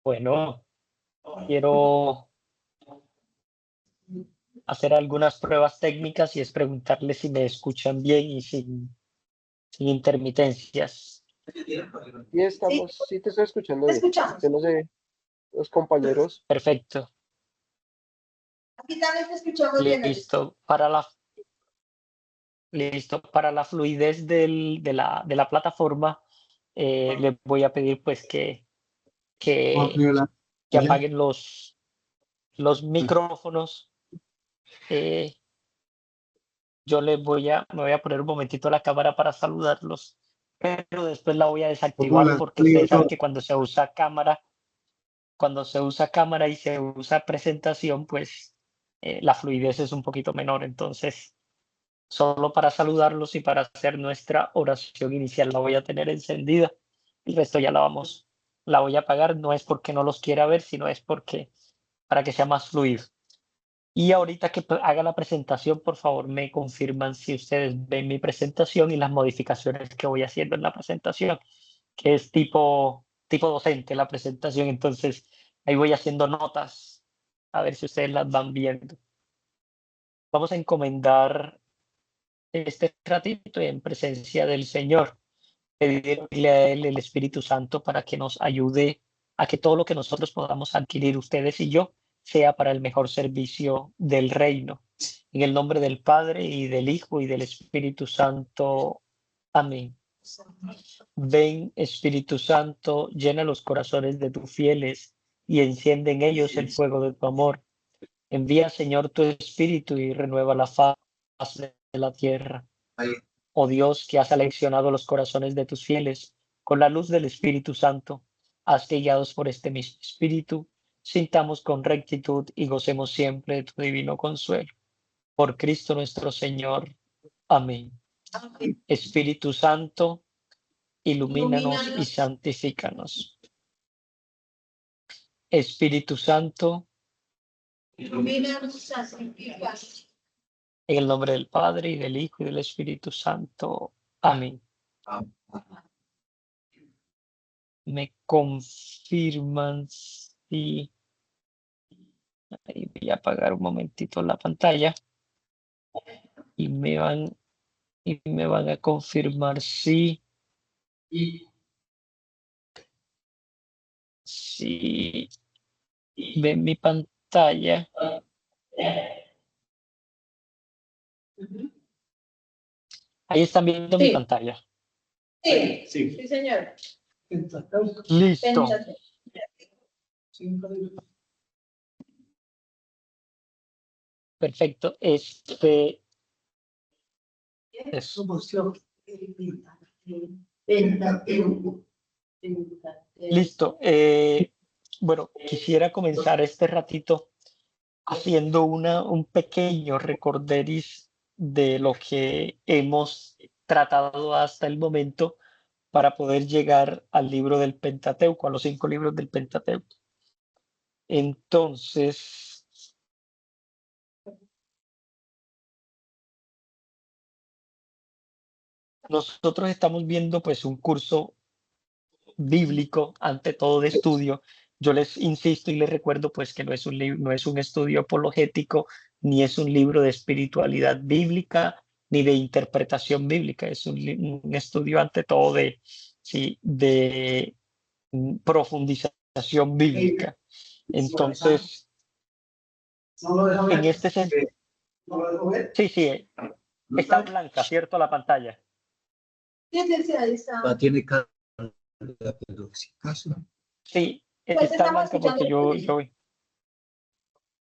Bueno, quiero hacer algunas pruebas técnicas y es preguntarles si me escuchan bien y sin intermitencias. Y estamos, sí te estoy escuchando bien. Yo no sé, los compañeros, Perfecto. Aquí también te escuchamos bien. Listo. Para la fluidez de la plataforma, les voy a pedir pues que, que apaguen los micrófonos. eh, yo me voy a poner un momentito la cámara para saludarlos, pero después la voy a desactivar porque ustedes saben que cuando se usa cámara y se usa presentación, pues la fluidez es un poquito menor. Entonces, solo para saludarlos y para hacer nuestra oración inicial la voy a tener encendida. El resto ya la voy a apagar. No es porque no los quiera ver, sino es porque para que sea más fluido. Y ahorita que haga la presentación, por favor, me confirman si ustedes ven mi presentación y las modificaciones que voy haciendo en la presentación, que es tipo docente la presentación. Entonces, ahí voy haciendo notas, a ver si ustedes las van viendo. Vamos a encomendar este ratito en presencia del Señor, pedirle a Él el Espíritu Santo para que nos ayude a que todo lo que nosotros podamos adquirir, ustedes y yo, sea para el mejor servicio del reino. En el nombre del Padre y del Hijo y del Espíritu Santo. Amén. Ven, Espíritu Santo, llena los corazones de tus fieles y enciende en ellos el fuego de tu amor. Envía, Señor, tu Espíritu y renueva la faz de la tierra. Oh Dios, que has seleccionado los corazones de tus fieles con la luz del Espíritu Santo, haz que guiados por este mismo Espíritu, sintamos con rectitud y gocemos siempre de tu divino consuelo. Por Cristo nuestro Señor. Amén. Espíritu Santo, ilumínanos y santifícanos. Espíritu Santo, Ilumínanos y santifícanos. en el nombre del Padre y del Hijo y del Espíritu Santo. Amén. Me confirman si... Ahí voy a apagar un momentito la pantalla y me van a confirmar si ven mi pantalla. Ahí están viendo mi Sí. pantalla. Sí, sí, señor. Listo. Péntate. Perfecto. Eso. Listo. Bueno, quisiera comenzar este ratito haciendo un pequeño recorderis de lo que hemos tratado hasta el momento para poder llegar al libro del Pentateuco, a los 5 libros del Pentateuco. Entonces, nosotros estamos viendo pues un curso bíblico, ante todo de estudio. Yo les insisto y les recuerdo pues que no es no es un estudio apologético, ni es un libro de espiritualidad bíblica, ni de interpretación bíblica. Es un estudio ante todo sí, de profundización bíblica. Entonces, en este sentido, sí, está blanca, ¿cierto? La pantalla. Ahí está. Tiene carga, pero si acaso. Sí, Pues está estamos blanca porque escuchando. yo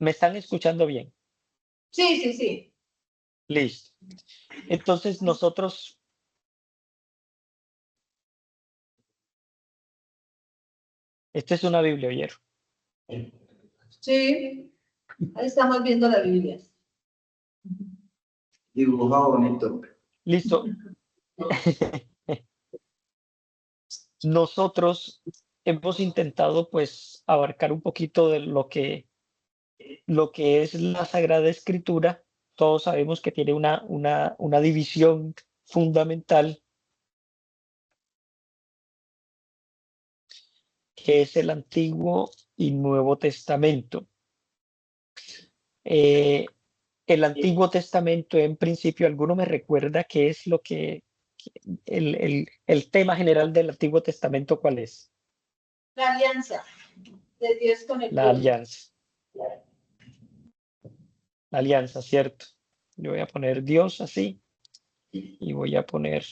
me están escuchando bien. Sí, sí, sí. Listo. Entonces nosotros, esta es una Biblia, ¿oyeron? Sí. Ahí estamos viendo la Biblia. Dibujado bonito. Listo. Nosotros hemos intentado pues abarcar un poquito de lo que es la Sagrada Escritura. Todos sabemos que tiene una división fundamental que es el Antiguo y Nuevo Testamento. El Antiguo Testamento, en principio, ¿alguno me recuerda qué es lo que el tema general del Antiguo Testamento cuál es? La alianza de Dios con el La pueblo. alianza. La alianza, ¿cierto? Yo voy a poner Dios así y voy a poner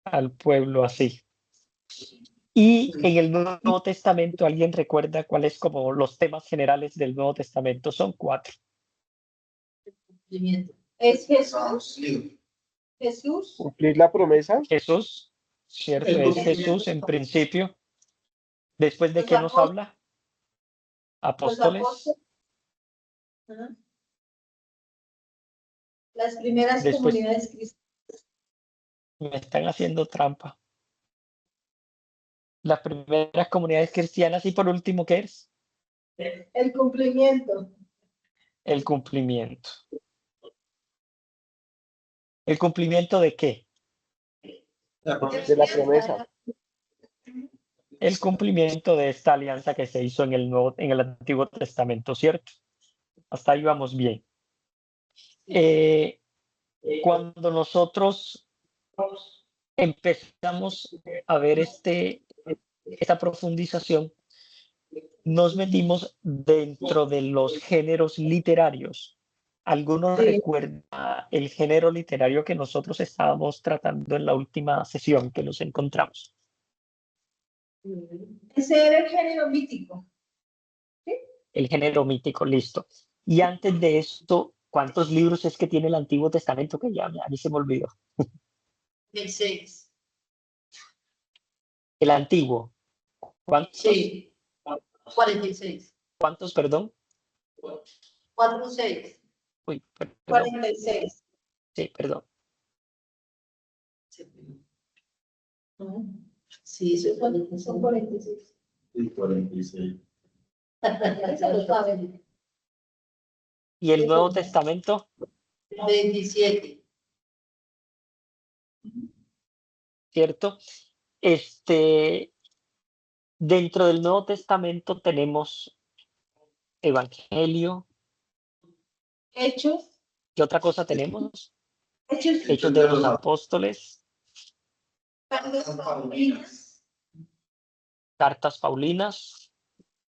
al pueblo así. Y en el Nuevo Testamento, ¿alguien recuerda cuáles como los temas generales del Nuevo Testamento? Son 4. Es Jesús. Jesús. Cumplir la promesa. Jesús, ¿cierto? Es Jesús en principio. Después de Los qué nos apóstoles. habla? Los Apóstoles. apóstoles. Ajá. Las primeras Después comunidades cristianas. me están haciendo trampa. Las primeras comunidades cristianas y por último, ¿qué es? El cumplimiento. El cumplimiento. ¿El cumplimiento de qué? De la promesa. El cumplimiento de esta alianza que se hizo en el Antiguo Testamento, ¿cierto? Hasta ahí vamos bien. Cuando nosotros empezamos a ver esta profundización, nos metimos dentro de los géneros literarios. ¿Alguno Sí. recuerda el género literario que nosotros estábamos tratando en la última sesión que nos encontramos? Ese era el género mítico. El género mítico, listo. Y antes de esto, ¿cuántos libros es que tiene el Antiguo Testamento? Que ya a mí se me olvidó. 16. El Antiguo. ¿Cuántos? Sí. 46. ¿Cuántos, perdón? 46. Uy, perdón. 46. Sí, perdón. Sí, son 46. Y 46. Eso lo saben. ¿Y el Nuevo Testamento? 27. ¿Cierto? Dentro del Nuevo Testamento tenemos Evangelio. Hechos. ¿Qué otra cosa tenemos? Hechos. Hechos de los Apóstoles, Cartas paulinas. cartas paulinas,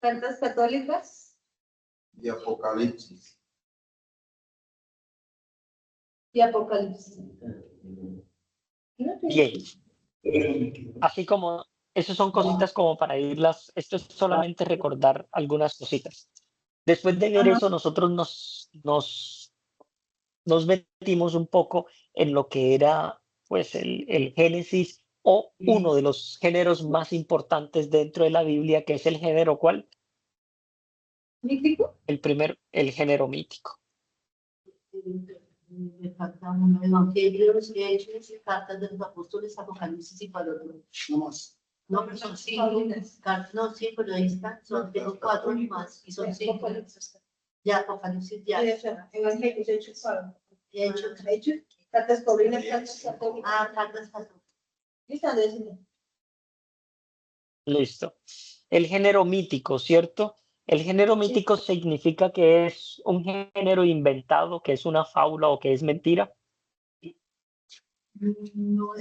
Cartas católicas. Y Apocalipsis. Y Apocalipsis. bien. Así como, esas son cositas como para irlas, esto es solamente recordar algunas cositas. Después de ver eso, nosotros nos metimos un poco en lo que era pues el Génesis o uno de los géneros más importantes dentro de la Biblia, que es el género ¿cuál? ¿Mítico? El género mítico. Me falta uno, Evangelios, Hechos, Cartas de los Apóstoles, Apocalipsis y para otro. No más. No, pero son 5. No, 5, pero ahí están, son 4 más y son 5. Ya, Apocalipsis ya. Evangelios, Hechos, Hechos, Cartas paulinas, Cartas católicas. Cartas católicas. Listo. El género mítico, ¿cierto? El género mítico significa que es un género inventado, que es una fábula o que es mentira. No.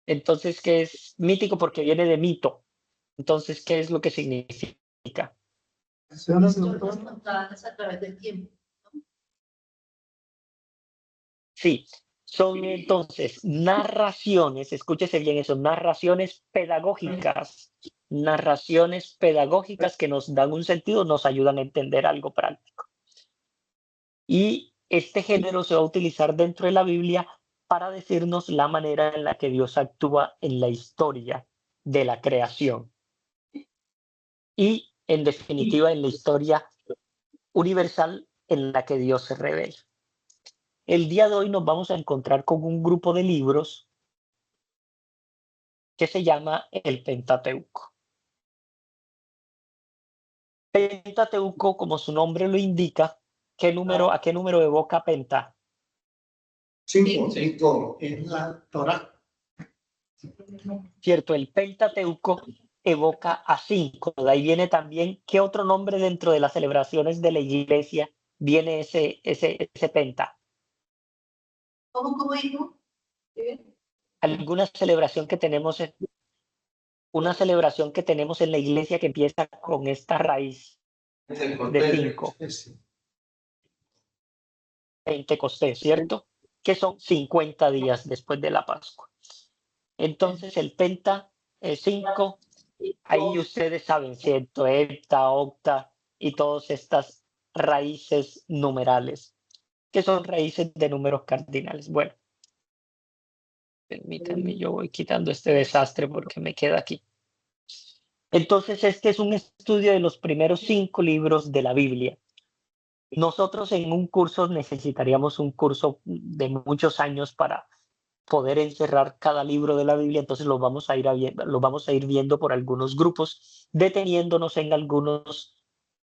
Entonces, ¿qué es mítico? Porque viene de mito. Entonces, ¿qué es lo que significa? Son contadas a través del tiempo. Sí, son entonces narraciones, escúchese bien eso, narraciones pedagógicas que nos dan un sentido, nos ayudan a entender algo práctico. Y este género se va a utilizar dentro de la Biblia para decirnos la manera en la que Dios actúa en la historia de la creación. Y, en definitiva, en la historia universal en la que Dios se revela. El día de hoy nos vamos a encontrar con un grupo de libros que se llama el Pentateuco. Pentateuco, como su nombre lo indica, ¿a qué número evoca penta? 5 en la Torah. Cierto, el Pentateuco evoca a 5. De ahí viene también, ¿qué otro nombre dentro de las celebraciones de la iglesia viene ese penta? ¿Cómo dijo? Alguna celebración que tenemos una celebración que tenemos en la iglesia que empieza con esta raíz de 5. Pentecostés, ¿cierto? Que son 50 días después de la Pascua. Entonces el penta 5, ahí ustedes saben, ¿cierto? Hepta, octa y todas estas raíces numerales, que son raíces de números cardinales. Bueno, permítanme, yo voy quitando este desastre porque me queda aquí. Entonces, este es un estudio de los primeros 5 libros de la Biblia. Nosotros en un curso necesitaríamos un curso de muchos años para poder encerrar cada libro de la Biblia, entonces lo vamos a ir viendo por algunos grupos, deteniéndonos en algunos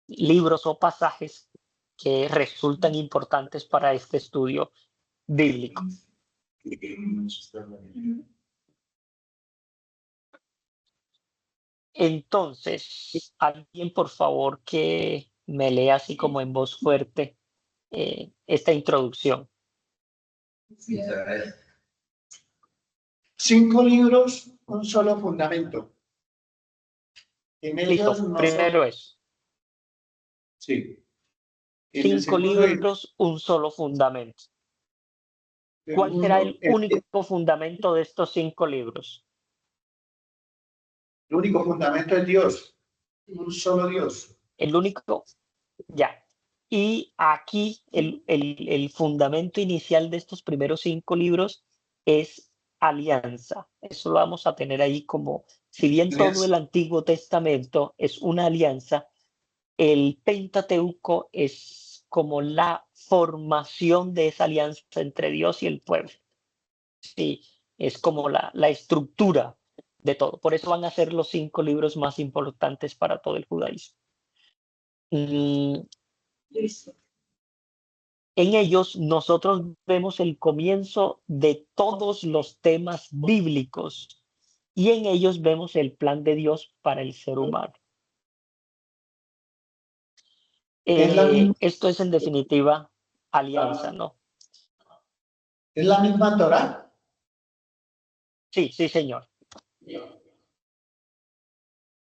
libros o pasajes que resultan importantes para este estudio bíblico. Entonces, alguien por favor que me lea así como en voz fuerte esta introducción. 5 libros, un solo fundamento. En Listo, ellos no primero es Sí. En el 5 segundo, libros, un solo fundamento. ¿Cuál será el único fundamento de estos 5 libros? El único fundamento es Dios, un solo Dios. El único, ya. Y aquí el fundamento inicial de estos primeros 5 libros es alianza. Eso lo vamos a tener ahí como, si bien todo el Antiguo Testamento es una alianza, el Pentateuco es como la formación de esa alianza entre Dios y el pueblo. Sí, es como la estructura de todo. Por eso van a ser los 5 libros más importantes para todo el judaísmo. En ellos nosotros vemos el comienzo de todos los temas bíblicos y en ellos vemos el plan de Dios para el ser humano. Esto es en definitiva alianza, ¿no? ¿Es la misma Torá? Sí, sí, señor.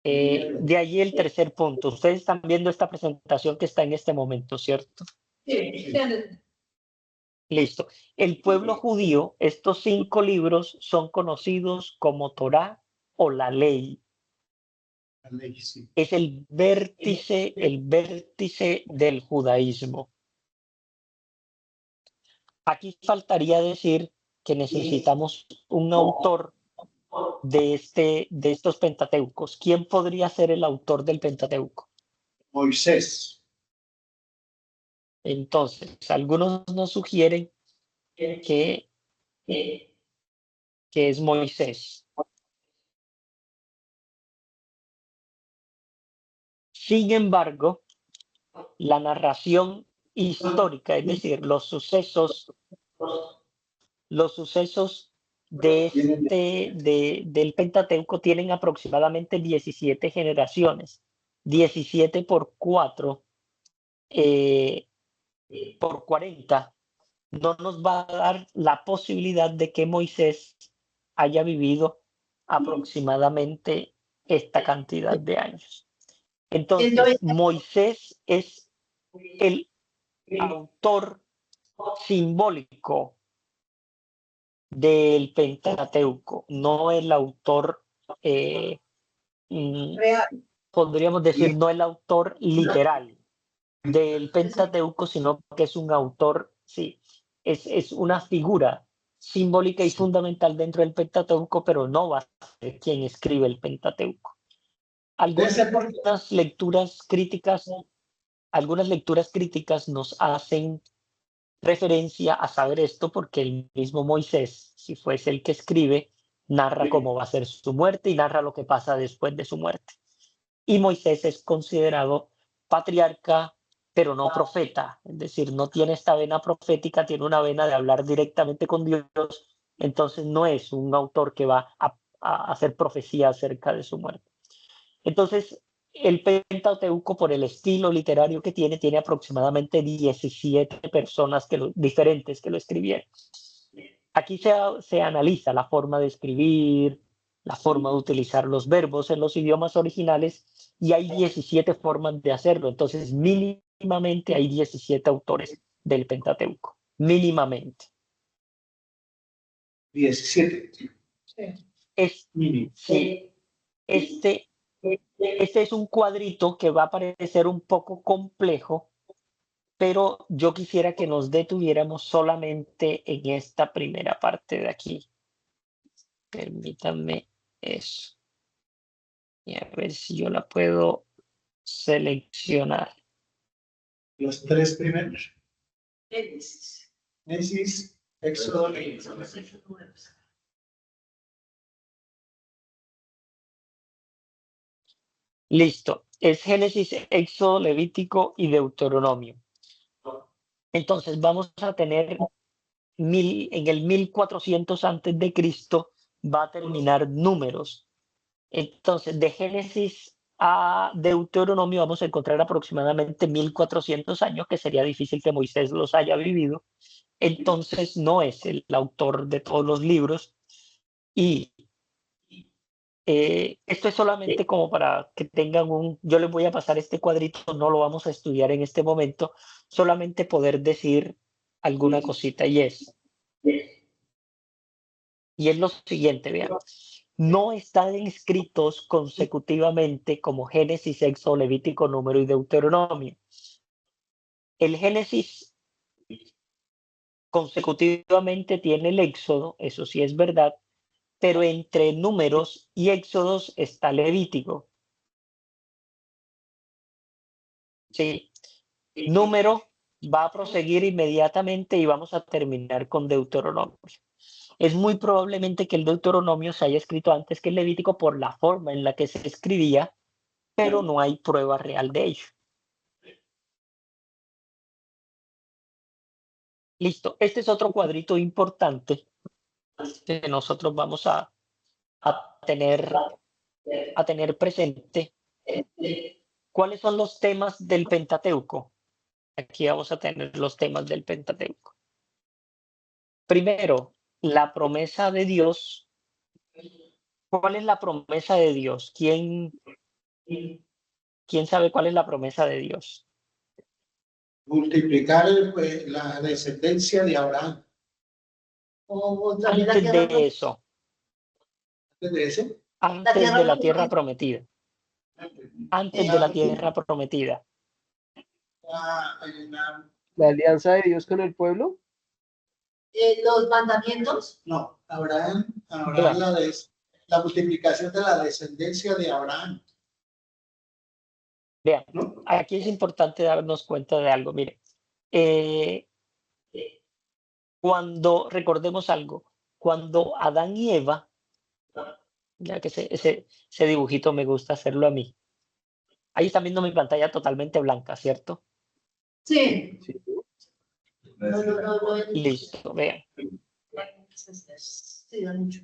De allí el tercer punto. Ustedes están viendo esta presentación que está en este momento, ¿cierto? Sí. Listo. El pueblo judío, estos 5 libros son conocidos como Torá o la ley. La ley, sí. Es el vértice del judaísmo. Aquí faltaría decir que necesitamos un autor de estos Pentateucos. ¿Quién podría ser el autor del Pentateuco? Moisés. Entonces, algunos nos sugieren que es Moisés. Sin embargo, la narración histórica, es decir, los sucesos del Pentateuco tienen aproximadamente 17 generaciones. 17 por 4 por 40 no nos va a dar la posibilidad de que Moisés haya vivido aproximadamente esta cantidad de años. Entonces, Moisés es el autor simbólico del Pentateuco, no el autor, podríamos decir, no el autor literal del Pentateuco, sino que es un autor, sí, es una figura simbólica y fundamental dentro del Pentateuco, pero no va a ser quien escribe el Pentateuco. Algunas lecturas críticas nos hacen referencia a saber esto porque el mismo Moisés, si fuese el que escribe, narra cómo va a ser su muerte y narra lo que pasa después de su muerte. Y Moisés es considerado patriarca, pero no profeta, es decir, no tiene esta vena profética, tiene una vena de hablar directamente con Dios, Entonces no es un autor que va a hacer profecía acerca de su muerte. Entonces, el Pentateuco, por el estilo literario que tiene aproximadamente 17 personas diferentes que lo escribieron. Aquí se analiza la forma de escribir, la forma de utilizar los verbos en los idiomas originales, y hay 17 formas de hacerlo. Entonces, mínimamente hay 17 autores del Pentateuco. Mínimamente. 17. Sí. Sí, este es un cuadrito que va a parecer un poco complejo, pero yo quisiera que nos detuviéramos solamente en esta primera parte de aquí. Permítanme eso. Y a ver si yo la puedo seleccionar. Los 3 primeros. Génesis. Génesis, Éxodo, Listo. Es Génesis, Éxodo, Levítico y Deuteronomio. Entonces vamos a tener en el 1400 antes de Cristo va a terminar Números. Entonces, de Génesis a Deuteronomio vamos a encontrar aproximadamente 1400 años, que sería difícil que Moisés los haya vivido. Entonces, no es el autor de todos los libros. Y esto es solamente como para que tengan yo les voy a pasar este cuadrito, no lo vamos a estudiar en este momento, solamente poder decir alguna cosita, y es lo siguiente, vean. No están escritos consecutivamente como Génesis, Éxodo, Levítico, Número y Deuteronomio. El Génesis consecutivamente tiene el Éxodo, eso sí es verdad, pero entre Números y Éxodos está Levítico. Sí, Número va a proseguir inmediatamente y vamos a terminar con Deuteronomio. Es muy probablemente que el Deuteronomio se haya escrito antes que el Levítico por la forma en la que se escribía, pero no hay prueba real de ello. Listo, este es otro cuadrito importante que nosotros vamos a tener presente. ¿Cuáles son los temas del Pentateuco? Aquí vamos a tener los temas del Pentateuco. Primero, la promesa de Dios. ¿Cuál es la promesa de Dios? ¿Quién sabe cuál es la promesa de Dios? multiplicar la descendencia de Abraham. Antes de eso, Antes de eso, antes de la tierra prometida. Antes de la tierra prometida. La alianza de Dios con el pueblo. Los mandamientos. No, Abraham Vean. la multiplicación de la descendencia de Abraham. Vean, ¿No? aquí es importante darnos cuenta de algo. Mire, cuando recordemos algo, cuando Adán y Eva, ya que ese dibujito me gusta hacerlo a mí. Ahí están viendo mi pantalla totalmente blanca, ¿cierto? Sí. Sí. No. Listo, vean. Sí, da mucho.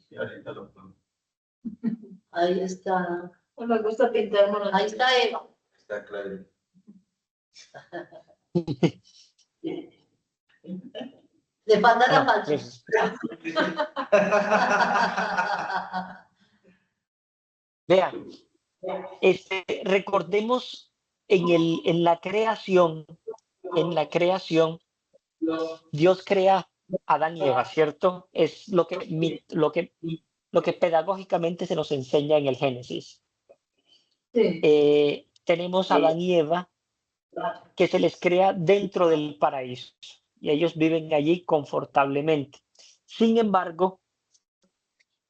Sí, ahorita lo pongo. Ahí está. Me gusta pintar. Ahí está Eva. Está claro. Le falta la No, falsa. vean, recordemos en la creación, Dios crea a Adán y Eva, ¿cierto? Es lo que pedagógicamente se nos enseña en el Génesis. Sí. Tenemos a Adán y Eva que se les crea dentro del paraíso y ellos viven allí confortablemente. Sin embargo,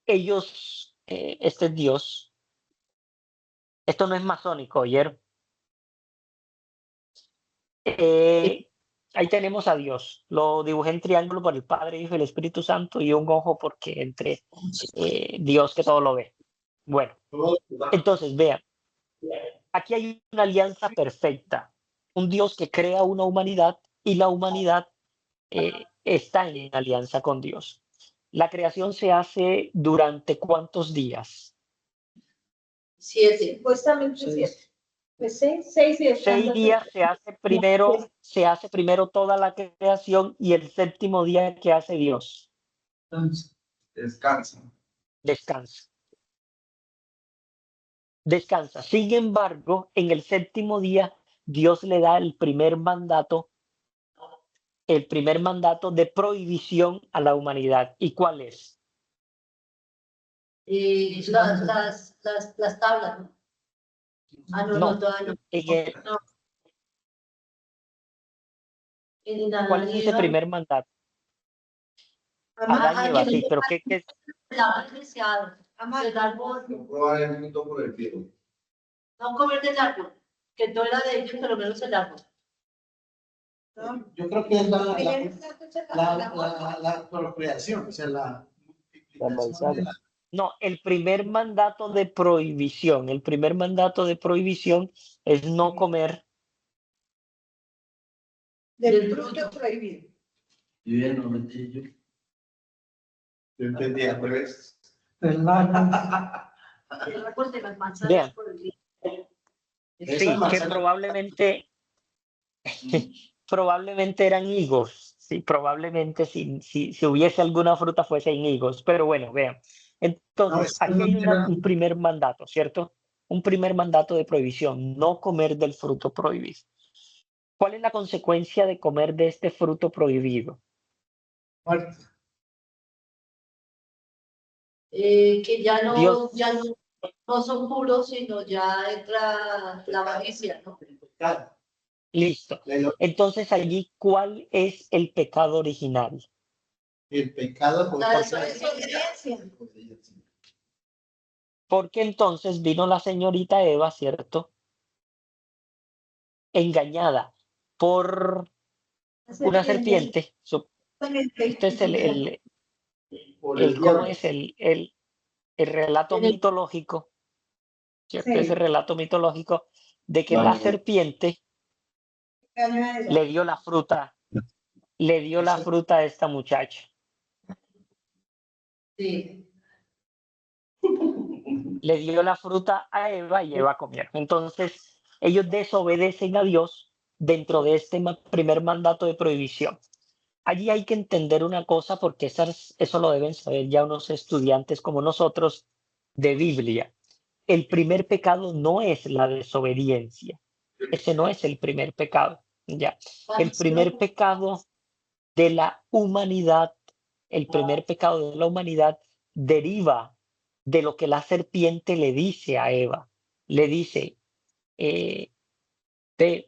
ellos, este es Dios, esto no es masónico, ¿oyeron? Ahí tenemos a Dios, lo dibujé en triángulo por el Padre, Hijo y el Espíritu Santo, y un ojo porque entre Dios que todo lo ve. Bueno, entonces vean, aquí hay una alianza perfecta, un Dios que crea una humanidad y la humanidad está en alianza con Dios. ¿La creación se hace durante cuántos días? 7. Supuestamente 7. Pues 6 y 6 días se hace primero toda la creación y el séptimo día que hace Dios, Descansa. descansa. Descansa. Sin embargo, en el séptimo día Dios le da el primer mandato de prohibición a la humanidad. ¿Y cuál es? Las tablas, ¿no? Ah, no, No. todavía no. En el- No. En la- ¿Cuál es ese primer mandato? Amar Adán y Eva, sí, pero ¿qué es? el árbol deseado, del árbol, No probar el fruto prohibido. no comer del árbol, que no era de ellos, pero menos el árbol. Yo creo que es la la procreación, o sea, la multiplicación manzana. de la... No, el primer mandato de prohibición. El primer mandato de prohibición es no comer. del fruto prohibido. Y bien, no metí yo. Yo entendí al revés. El árbol de las manzanas Vean. por el día. Esa Sí, que manzana- probablemente eran higos. Sí, probablemente si hubiese alguna fruta fuesen higos. Pero bueno, vean. No, Entonces, esa aquí no hay era- un primer mandato, ¿cierto? Un primer mandato de prohibición, no comer del fruto prohibido. ¿Cuál es la consecuencia de comer de este fruto prohibido? muerte. Que ya no, Dios, no son puros, sino ya entra la avaricia, ¿no? Pecado. listo. Entonces allí, ¿cuál es el pecado original? El pecado por La parte de- desobediencia. Porque entonces vino la señorita Eva, ¿cierto? Engañada por una serpiente. Este es por el ¿cómo diablo. es el relato mitológico? ¿Cierto? Sí. Ese relato mitológico de que la Vale. serpiente le dio la fruta a esta muchacha. Sí. Le dio la fruta a Eva y Eva comió. Entonces, ellos desobedecen a Dios dentro de este primer mandato de prohibición. Allí hay que entender una cosa porque eso lo deben saber ya unos estudiantes como nosotros de Biblia. El primer pecado no es la desobediencia. Ese no es el primer pecado. Ya. El primer pecado de la humanidad, el primer pecado de la humanidad deriva de lo que la serpiente le dice a Eva. Le dice,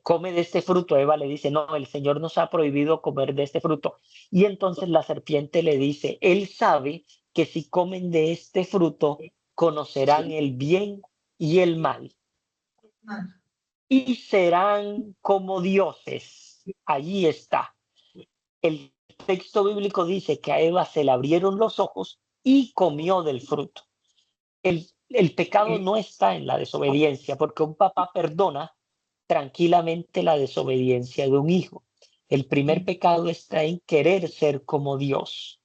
come de este fruto. Eva le dice, no, el Señor nos ha prohibido comer de este fruto. Y entonces la serpiente le dice, Él sabe que si comen de este fruto, conocerán el bien y el mal. Y serán como dioses. Allí está. El texto bíblico dice que a Eva se le abrieron los ojos y comió del fruto. El pecado no está en la desobediencia, porque un papá perdona tranquilamente la desobediencia de un hijo. El primer pecado está en querer ser como Dios.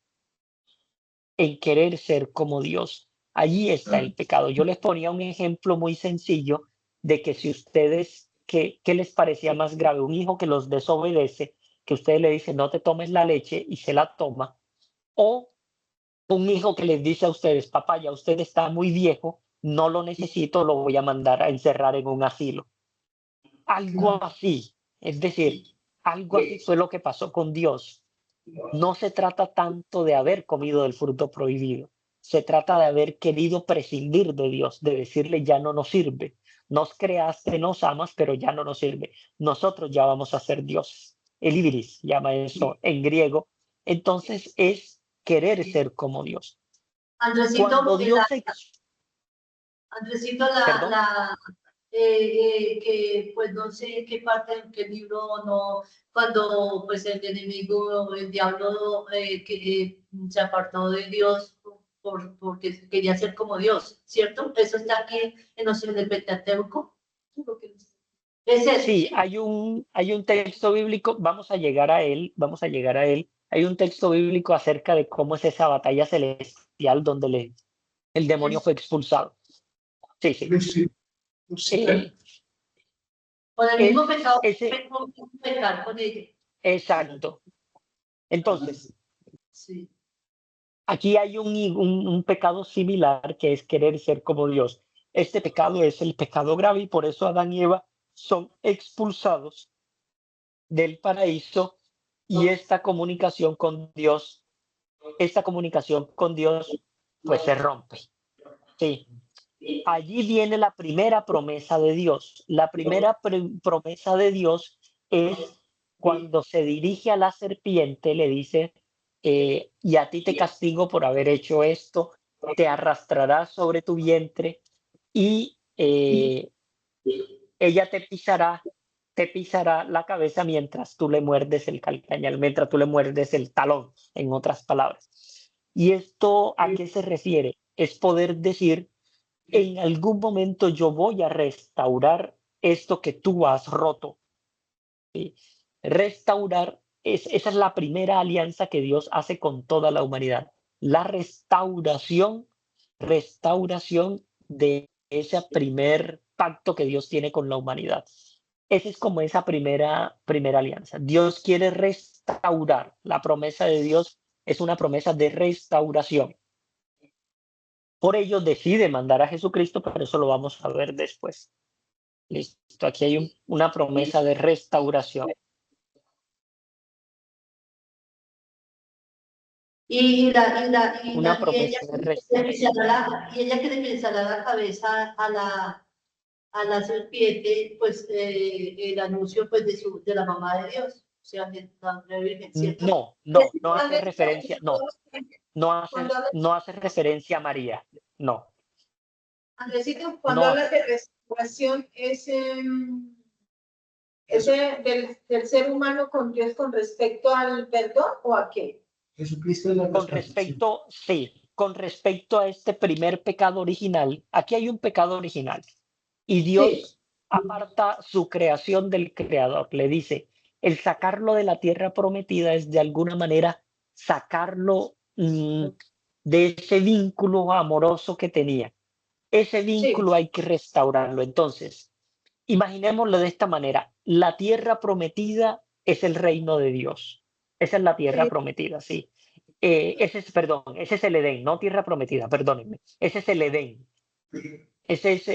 En querer ser como Dios. Allí está el pecado. Yo les ponía un ejemplo muy sencillo de que si ustedes, ¿qué les parecía más grave? Un hijo que los desobedece, que ustedes le dicen no te tomes la leche y se la toma, o un hijo que les dice a ustedes, papá, ya usted está muy viejo, no lo necesito, lo voy a mandar a encerrar en un asilo. Algo así, es decir, algo así fue lo que pasó con Dios. No se trata tanto de haber comido del fruto prohibido, se trata de haber querido prescindir de Dios, de decirle ya no nos sirve. Nos creaste, nos amas, pero ya no nos sirve. Nosotros ya vamos a ser dioses. El Ibris llama eso en griego. Entonces es querer ser como Dios. Andresito, Cuando Dios Andresito, Perdón. que pues no sé qué parte en qué libro no, cuando pues el enemigo, el diablo que se apartó de Dios porque quería ser como Dios, ¿cierto? Eso está aquí en el Pentateuco. Es eso. Sí, hay un texto bíblico, vamos a llegar a él, Hay un texto bíblico acerca de cómo es esa batalla celestial donde el demonio fue expulsado. Sí, sí. Lucifer. Por el mismo Es- pecado, ese, pecar con ella. exacto. Entonces, Sí. aquí hay un pecado similar que es querer ser como Dios. Este pecado es el pecado grave y por eso Adán y Eva son expulsados del paraíso y esta comunicación con Dios pues se rompe. Sí. Allí viene la primera promesa de Dios. La primera promesa de Dios es cuando se dirige a la serpiente, le dice, y a ti te castigo por haber hecho esto, te arrastrarás sobre tu vientre y ella te pisará la cabeza mientras tú le muerdes el calcañar, mientras tú le muerdes el talón, en otras palabras. ¿Y esto a qué se refiere? Es poder decir, en algún momento yo voy a restaurar esto que tú has roto. ¿Sí? Restaurar, esa es la primera alianza que Dios hace con toda la humanidad. La restauración de ese primer pacto que Dios tiene con la humanidad. Esa es como esa primera alianza. Dios quiere restaurar. La promesa de Dios es una promesa de restauración. Por ello decide mandar a Jesucristo, pero eso lo vamos a ver después. Listo, aquí hay una promesa de restauración. Y Una promesa de restauración. ella que le pisará la cabeza a la serpiente, pues el anuncio pues de la mamá de Dios, o sea, de la Virgen, ¿cierto? No hace referencia, Cuando habla, no hace referencia a María, no, Andresito, cuando no, hablas de restauración, ¿es del ser humano con Dios con respecto al perdón o a qué? Jesucristo es la con restauración. respecto, sí, con respecto a este primer pecado original, aquí hay un pecado original y Sí, Dios aparta su creación del creador, le dice, el sacarlo de la tierra prometida es de alguna manera sacarlo de ese vínculo amoroso que tenía. Ese sí, vínculo hay que restaurarlo. Entonces, imaginémoslo de esta manera, la tierra prometida es el reino de Dios. Esa es la tierra sí, prometida, sí. Ese es el Edén, no tierra prometida, perdónenme. Ese es el Edén. Ese es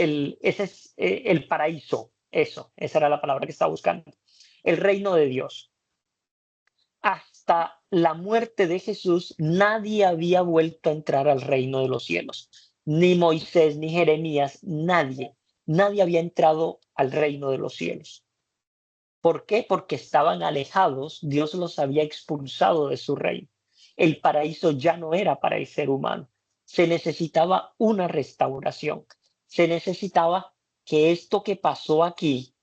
el paraíso. Esa era la palabra que estaba buscando. El reino de Dios. Hasta la muerte de Jesús, nadie había vuelto a entrar al reino de los cielos. Ni Moisés, ni Jeremías, nadie. Nadie había entrado al reino de los cielos. ¿Por qué? Porque estaban alejados, Dios los había expulsado de su reino. El paraíso ya no era para el ser humano. Se necesitaba una restauración. Se necesitaba que esto que pasó aquí,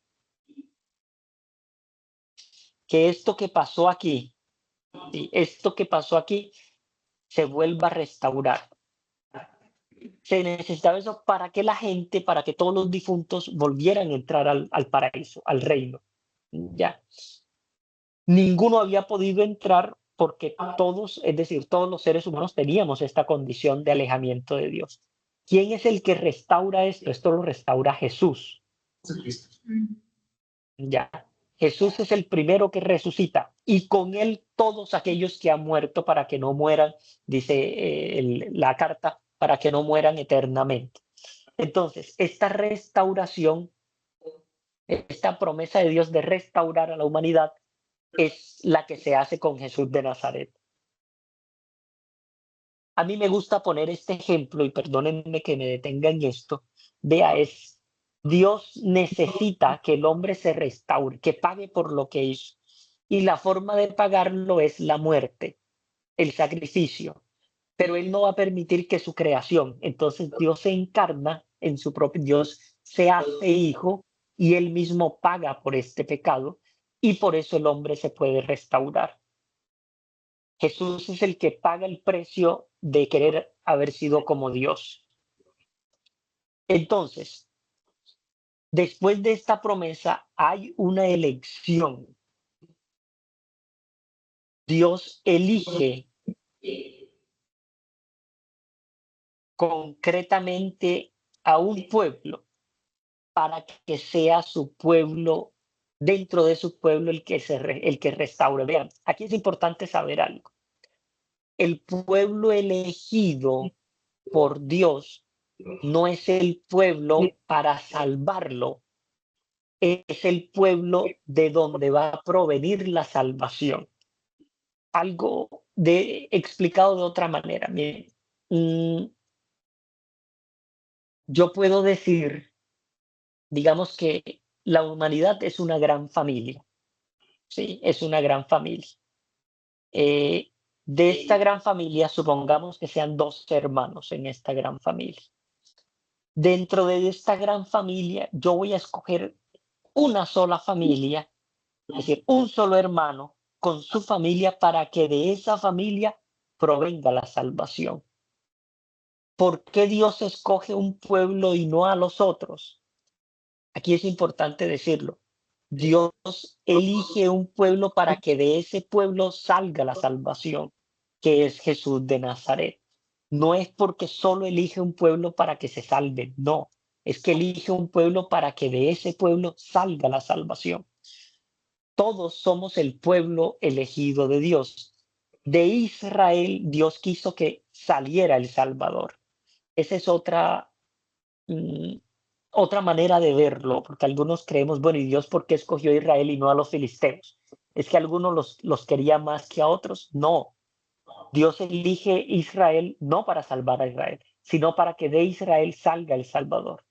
esto que pasó aquí se vuelva a restaurar. Se necesitaba eso para que la gente, para que todos los difuntos volvieran a entrar al paraíso, al reino. Ya. Ninguno había podido entrar porque todos, es decir, todos los seres humanos teníamos esta condición de alejamiento de Dios. ¿Quién es el que restaura esto? Esto lo restaura Jesús. Jesucristo. Ya. Jesús es el primero que resucita y con él todos aquellos que han muerto para que no mueran, dice la carta, para que no mueran eternamente. Entonces, esta restauración, esta promesa de Dios de restaurar a la humanidad es la que se hace con Jesús de Nazaret. A mí me gusta poner este ejemplo y perdónenme que me detenga en esto. Vea, Dios necesita que el hombre se restaure, que pague por lo que hizo. Y la forma de pagarlo es la muerte, el sacrificio. Pero Él no va a permitir que su creación, entonces Dios se encarna en su propio, Dios se hace hijo y Él mismo paga por este pecado y por eso el hombre se puede restaurar. Jesús es el que paga el precio de querer haber sido como Dios. Entonces, después de esta promesa hay una elección. Dios elige concretamente a un pueblo para que sea su pueblo, dentro de su pueblo el que restaure. Vean, aquí es importante saber algo. El pueblo elegido por Dios no es el pueblo para salvarlo, es el pueblo de donde va a provenir la salvación. Algo explicado de otra manera. Miren, yo puedo decir, digamos que la humanidad es una gran familia, ¿sí? Es una gran familia. De esta gran familia, supongamos que sean 2 hermanos en esta gran familia. Dentro de esta gran familia, yo voy a escoger una sola familia, es decir, un solo hermano con su familia para que de esa familia provenga la salvación. ¿Por qué Dios escoge un pueblo y no a los otros? Aquí es importante decirlo. Dios elige un pueblo para que de ese pueblo salga la salvación, que es Jesús de Nazaret. No es porque solo elige un pueblo para que se salve, no. Es que elige un pueblo para que de ese pueblo salga la salvación. Todos somos el pueblo elegido de Dios. De Israel, Dios quiso que saliera el Salvador. Esa es otra manera de verlo, porque algunos creemos, bueno, ¿y Dios por qué escogió a Israel y no a los filisteos? ¿Es que algunos los quería más que a otros? No. Dios elige Israel no para salvar a Israel, sino para que de Israel salga el Salvador.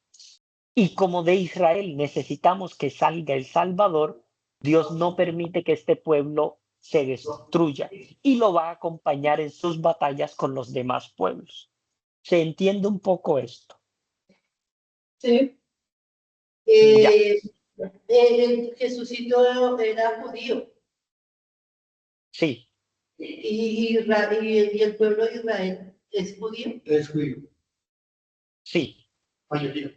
Y como de Israel necesitamos que salga el Salvador, Dios no permite que este pueblo se destruya y lo va a acompañar en sus batallas con los demás pueblos. ¿Se entiende un poco esto? Sí. Ya. Jesucito era judío Sí, y el pueblo de Israel es judío. Es judío. sí. Mayoría.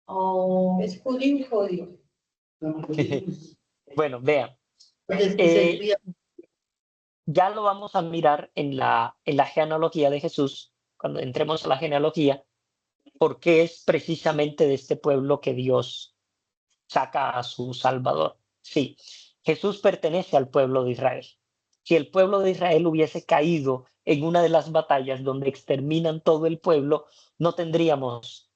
O Es judío y judío. Bueno, vean, es que eh, servía. ya lo vamos a mirar en la genealogía de Jesús, cuando entremos a la genealogía, porque es precisamente de este pueblo que Dios saca a su Salvador. Sí, Jesús pertenece al pueblo de Israel. Si el pueblo de Israel hubiese caído en una de las batallas donde exterminan todo el pueblo, no tendríamos,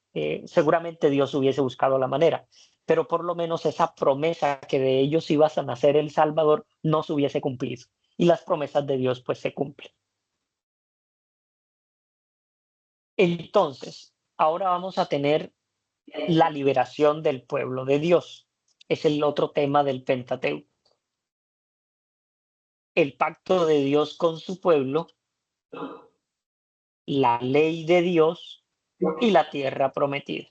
seguramente Dios hubiese buscado la manera, pero por lo menos esa promesa que de ellos iba a nacer el Salvador no se hubiese cumplido. Y las promesas de Dios pues se cumplen. Entonces, ahora vamos a tener la liberación del pueblo de Dios. Es el otro tema del Pentateuco. El pacto de Dios con su pueblo, la ley de Dios y la tierra prometida.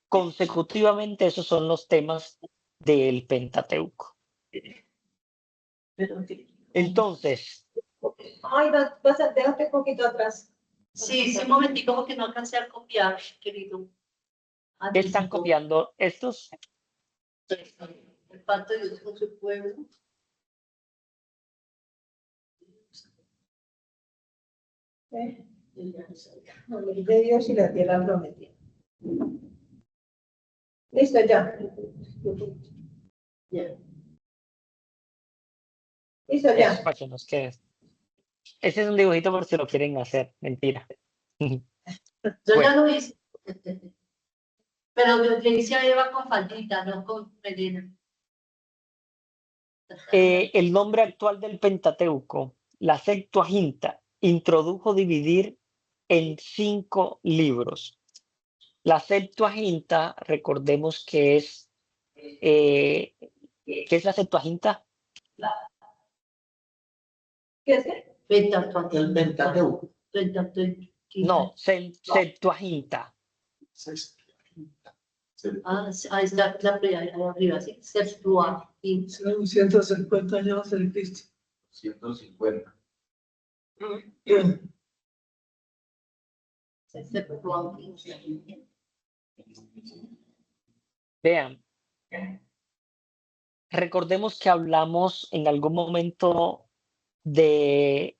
Consecutivamente, esos son los temas del Pentateuco. Entonces, Ay, déjate un poquito atrás. Sí, sí, un momentico porque no alcancé a copiar, querido. ¿qué están copiando estos? El pacto de Dios con su pueblo. La ley de Dios y la tierra prometida. Listo, ya. Ya. Listo, Eso, ya. para que nos quede. Ese es un dibujito por si lo quieren hacer. Mentira. Yo Bueno. ya lo hice. Pero le hice a Eva con faldita, no con melena. El nombre actual del Pentateuco, la Septuaginta, introdujo dividir en 5 libros. La Septuaginta, recordemos que es, ¿qué es la Septuaginta? ¿Qué es? El Pentateuco. No, Septuaginta. Ah, ahí está la primera, arriba, sí. Septua. Son 150 años del Cristo. 150. Vean, recordemos que hablamos en algún momento de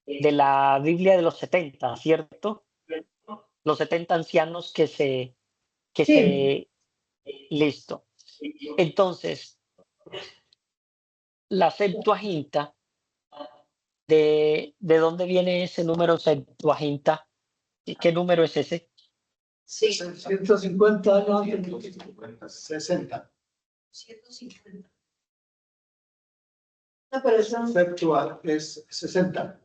la Biblia de los 70, ¿cierto? Los 70 ancianos listo. Entonces, la Septuaginta, ¿de dónde viene ese número Septuaginta? ¿Qué número es ese? Sí, 150 años antes de Cristo. 60. 150. No, pero eso Septua es 60.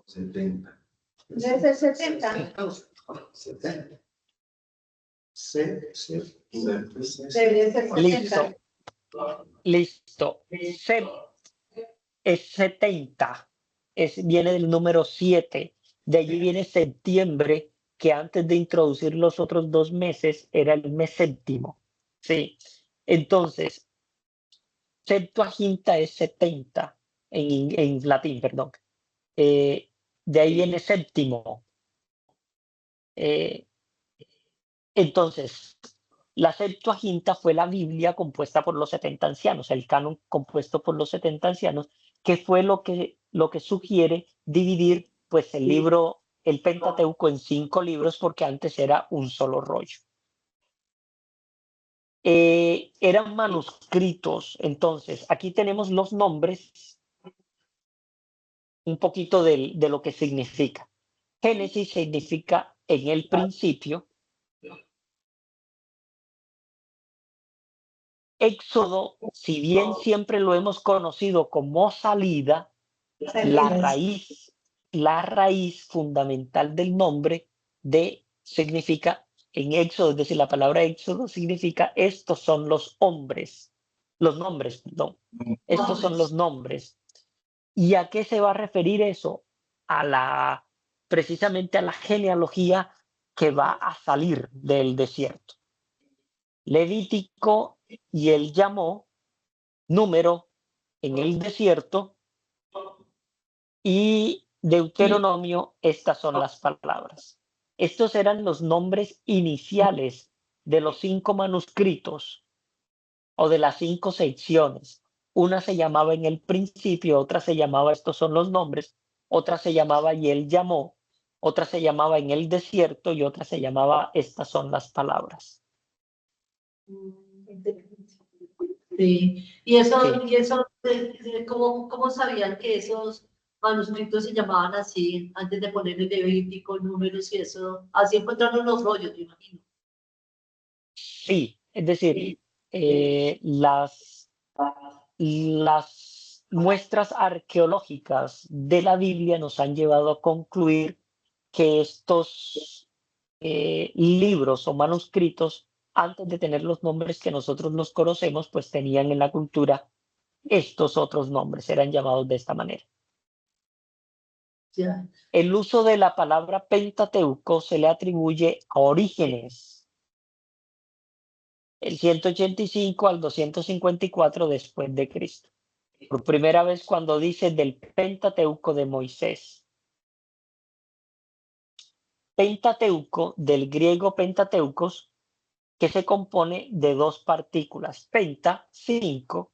70. Debe ser 70. 70. Sí. Debería ser 70. Listo. Es 70. Viene del número 7. De allí viene septiembre, que antes de introducir los otros 2 meses era el mes séptimo. Sí. Entonces, Septuaginta es 70 en latín, perdón. De ahí viene séptimo. Entonces, la Septuaginta fue la Biblia compuesta por los 70 ancianos, el canon compuesto por los 70 ancianos, que fue lo que sugiere dividir pues el libro, el Pentateuco, en 5 libros, porque antes era un solo rollo. Eran manuscritos. Entonces, aquí tenemos los nombres, un poquito de lo que significa. Génesis significa en el principio. Éxodo, si bien siempre lo hemos conocido como salida, la raíz fundamental del nombre significa en Éxodo, es decir, la palabra Éxodo significa estos son los nombres, perdón. Estos son los nombres. ¿Y a qué se va a referir eso? Precisamente a la genealogía que va a salir del desierto. Levítico y él llamó, Número en el desierto, y Deuteronomio, estas son las palabras. Estos eran los nombres iniciales de los 5 manuscritos o de las 5 secciones. Una se llamaba en el principio, otra se llamaba estos son los nombres, otra se llamaba y él llamó, otra se llamaba en el desierto y otra se llamaba estas son las palabras. sí. Y eso ¿cómo sabían que esos manuscritos se llamaban así antes de ponerle Levítico, números y eso? Así encontraron los rollos, me imagino. Sí, es decir, las muestras arqueológicas de la Biblia nos han llevado a concluir que estos libros o manuscritos, antes de tener los nombres que nosotros los conocemos, pues tenían en la cultura estos otros nombres, eran llamados de esta manera. Ya. El uso de la palabra Pentateuco se le atribuye a Orígenes, el 185 al 254 después de Cristo. Por primera vez cuando dice del Pentateuco de Moisés. Pentateuco, del griego Pentateucos, que se compone de 2 partículas, penta, 5,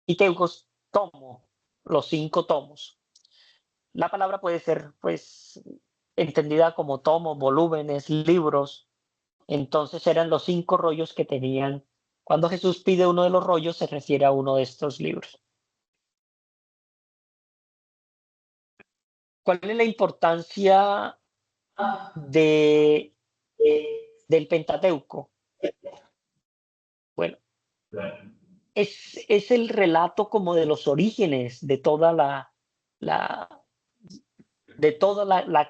y teucos, tomo, los 5 tomos. La palabra puede ser, pues, entendida como tomos, volúmenes, libros. Entonces eran los 5 rollos que tenían. Cuando Jesús pide uno de los rollos, se refiere a uno de estos libros. ¿Cuál es la importancia del Pentateuco? Bueno, es el relato como de los orígenes de toda la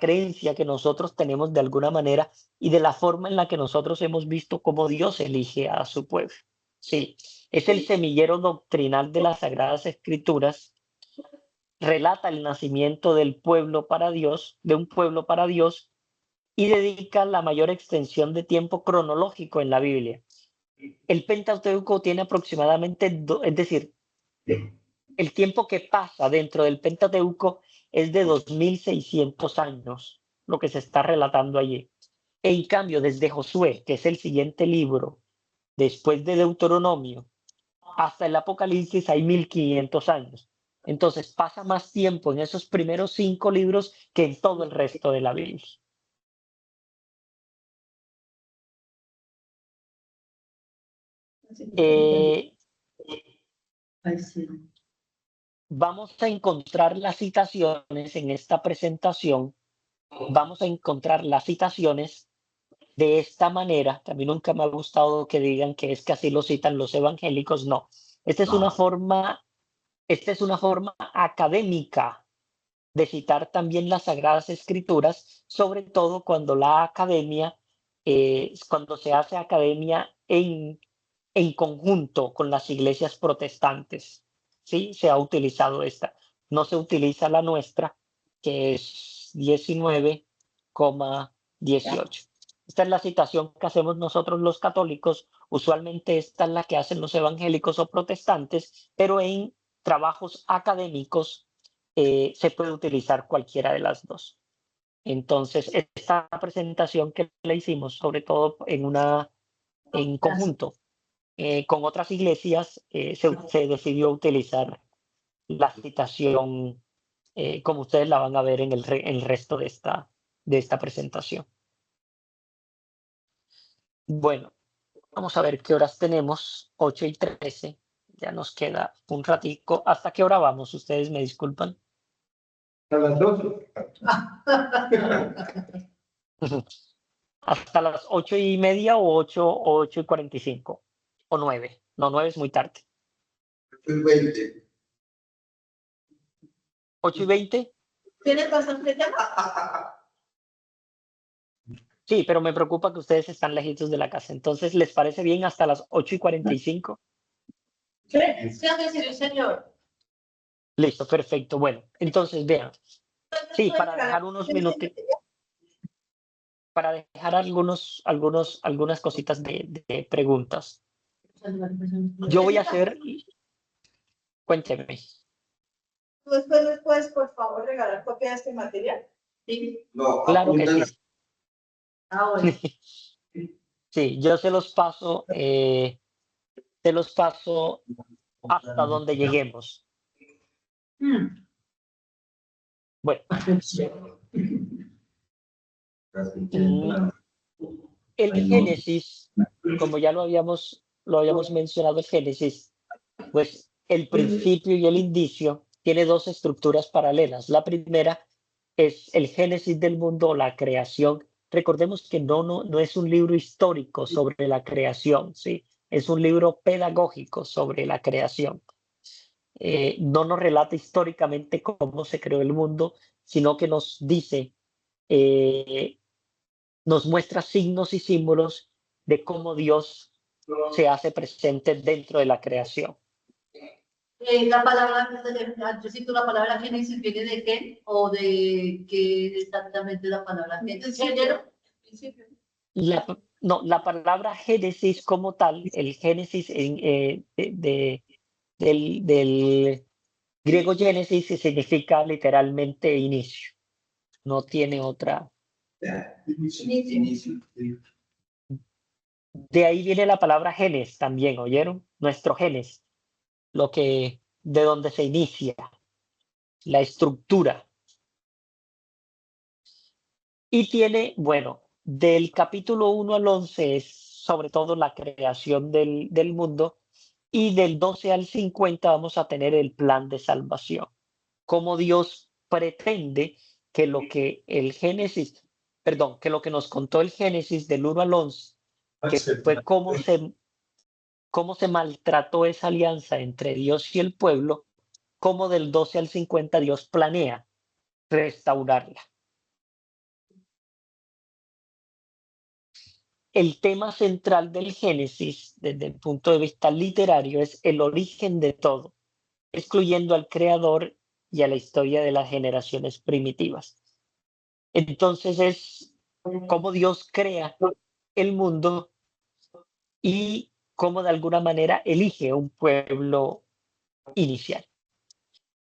creencia que nosotros tenemos de alguna manera y de la forma en la que nosotros hemos visto cómo Dios elige a su pueblo. Sí, es el semillero doctrinal de las Sagradas Escrituras. Relata el nacimiento del pueblo para Dios, de un pueblo para Dios, y dedica la mayor extensión de tiempo cronológico en la Biblia. El Pentateuco tiene aproximadamente, es decir, el tiempo que pasa dentro del Pentateuco es de 2600 años, lo que se está relatando allí. En cambio, desde Josué, que es el siguiente libro después de Deuteronomio hasta el Apocalipsis hay 1500 años. Entonces pasa más tiempo en esos primeros 5 libros que en todo el resto de la Biblia. Vamos a encontrar las citaciones en esta presentación. Vamos a encontrar las citaciones de esta manera. Que a mí nunca me ha gustado que digan que es que así lo citan los evangélicos. No. Esta es una forma académica de citar también las Sagradas Escrituras, sobre todo cuando la academia, cuando se hace academia en conjunto con las iglesias protestantes. Sí, se ha utilizado esta. No se utiliza la nuestra, que es 19,18. Esta es la citación que hacemos nosotros los católicos. Usualmente esta es la que hacen los evangélicos o protestantes, pero en trabajos académicos se puede utilizar cualquiera de las dos. Entonces, esta presentación que le hicimos, sobre todo en conjunto con otras iglesias, se decidió utilizar la citación como ustedes la van a ver en el resto de esta presentación. Bueno, vamos a ver qué horas tenemos. 8:13. Ya nos queda un ratico. ¿Hasta qué hora vamos? Ustedes me disculpan. A las 12. Hasta las 8:30 o 8:45 o 9. No, 9 es muy tarde. 20. 8:20. ¿Tienes bastante tiempo? Sí, pero me preocupa que ustedes están lejitos de la casa. Entonces, ¿les parece bien hasta las 8:45? Sí, sí, señor. Listo, perfecto. Bueno, entonces vean. Sí, para dejar unos minutos, para dejar algunas cositas de preguntas. Yo voy a hacer, cuénteme. ¿Tú después les puedes, por favor, regalar copia de este material? Sí. No, Claro que sí. Bueno. Sí, yo se los paso hasta donde lleguemos. Bueno, el Génesis, como ya lo habíamos mencionado, el Génesis, pues el principio y el indicio tiene 2 estructuras paralelas. La primera es el Génesis del mundo, la creación. Recordemos que no es un libro histórico sobre la creación, ¿sí? Es un libro pedagógico sobre la creación. No nos relata históricamente cómo se creó el mundo, sino que nos dice, nos muestra signos y símbolos de cómo Dios se hace presente dentro de la creación. La palabra, yo cito la palabra Génesis, ¿viene de qué? ¿O de qué exactamente la palabra Génesis? ¿Género? La palabra Génesis como tal, el Génesis del griego Génesis significa literalmente inicio. No tiene otra. De ahí viene la palabra genes también, ¿oyeron? Nuestro genes, de donde se inicia, la estructura. Y tiene, bueno, del capítulo 1 al 11 es sobre todo la creación del mundo, y del 12 al 50 vamos a tener el plan de salvación. Cómo Dios pretende que lo que nos contó el Génesis del 1 al 11, que fue cómo se maltrató esa alianza entre Dios y el pueblo, cómo del 12 al 50 Dios planea restaurarla. El tema central del Génesis, desde el punto de vista literario, es el origen de todo, excluyendo al creador y a la historia de las generaciones primitivas. Entonces es cómo Dios crea el mundo y cómo de alguna manera elige un pueblo inicial.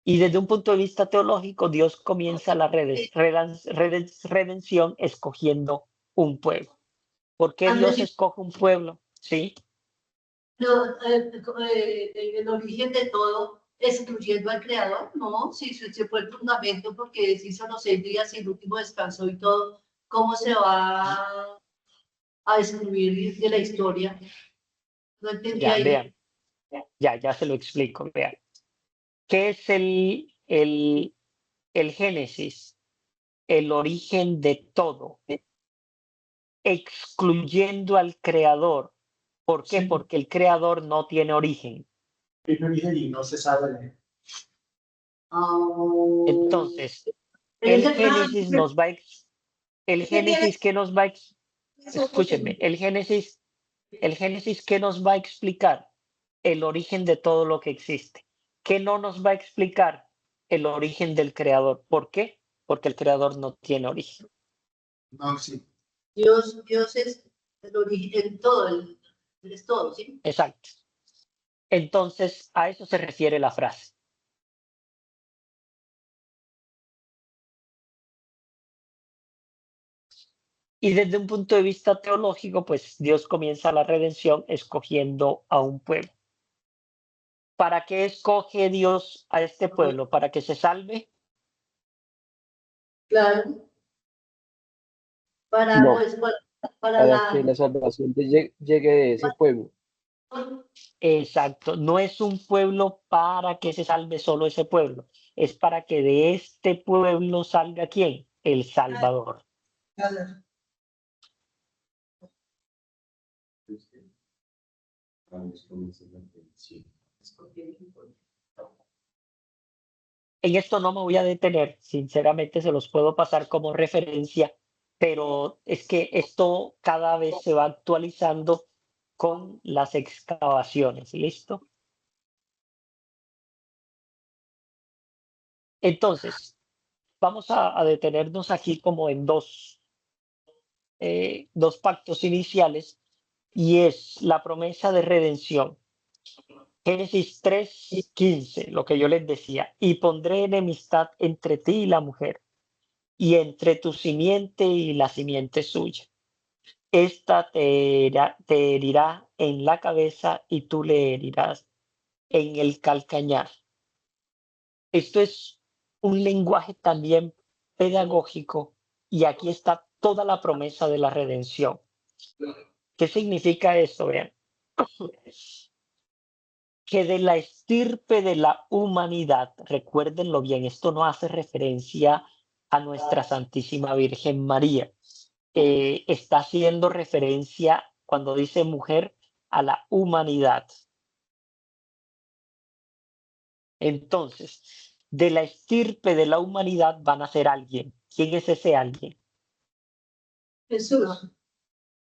Y desde un punto de vista teológico, Dios comienza la redención escogiendo un pueblo. ¿Por qué Dios escoge un pueblo? Sí. No, el origen de todo, excluyendo al creador, no, si se fue el fundamento porque se hizo los 6 días y el último descanso y todo, ¿cómo se va a excluir de la historia? No entendí Ya, ahí. vean, ya se lo explico, vean. ¿Qué es el Génesis? El origen de todo, excluyendo al creador. ¿Por qué? Sí. Porque el creador no tiene origen. El origen y no se sabe. Entonces, Pero el ese- ah, Génesis nos va a el ¿Qué tiene Génesis que nos va a eso? escúchenme, el Génesis que nos va a explicar el origen de todo lo que existe. ¿Qué no nos va a explicar? El origen del creador. ¿Por qué? Porque el creador no tiene origen. No, sí. Dios es el origen, todo, es todo, ¿sí? Exacto. Entonces, a eso se refiere la frase. Y desde un punto de vista teológico, pues Dios comienza la redención escogiendo a un pueblo. ¿Para qué escoge Dios a este pueblo? ¿Para que se salve? Claro, No, pues, para para que la... la salvación llegue de ese pueblo. Exacto. No es un pueblo para que se salve solo ese pueblo. Es para que de este pueblo salga ¿quién? El Salvador. En esto no me voy a detener, sinceramente se los puedo pasar como referencia, pero es que esto cada vez se va actualizando con las excavaciones. ¿Listo? Entonces, vamos a detenernos aquí como en dos pactos iniciales y es la promesa de redención. Génesis 3:15, lo que yo les decía, y pondré enemistad entre ti y la mujer, y entre tu simiente y la simiente suya. Esta te herirá en la cabeza y tú le herirás en el calcañar. Esto es un lenguaje también pedagógico y aquí está toda la promesa de la redención. ¿Qué significa esto? Vean, que de la estirpe de la humanidad, recuérdenlo bien, esto no hace referencia a nuestra Santísima Virgen María. Está haciendo referencia cuando dice mujer a la humanidad. Entonces, de la estirpe de la humanidad van a ser alguien. ¿Quién es ese alguien? Jesús.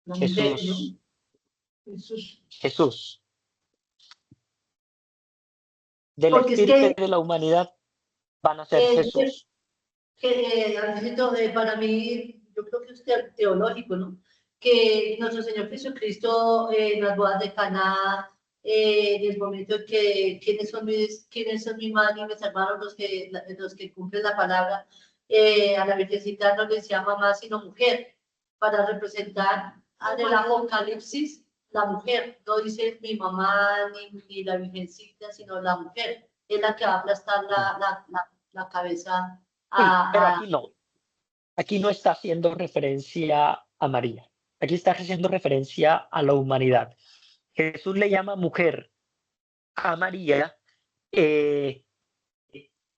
La mujer, ¿no? Jesús. Jesús. Jesús. De la Porque es estirpe que de la humanidad van a ser Jesús. Alfredito, para mí, yo creo que es teológico, ¿no? Que nuestro Señor Jesucristo en las bodas de Caná, en el momento en que quiénes son mi madre y me salvaron los que cumplen la palabra, a la Virgencita no les llama más sino mujer, para representar en el Apocalipsis la mujer. No dice mi mamá ni la Virgencita, sino la mujer. Es la que va a aplastar la cabeza Sí, pero a, aquí no está haciendo referencia a María. Aquí está haciendo referencia a la humanidad. Jesús le llama mujer a María. eh,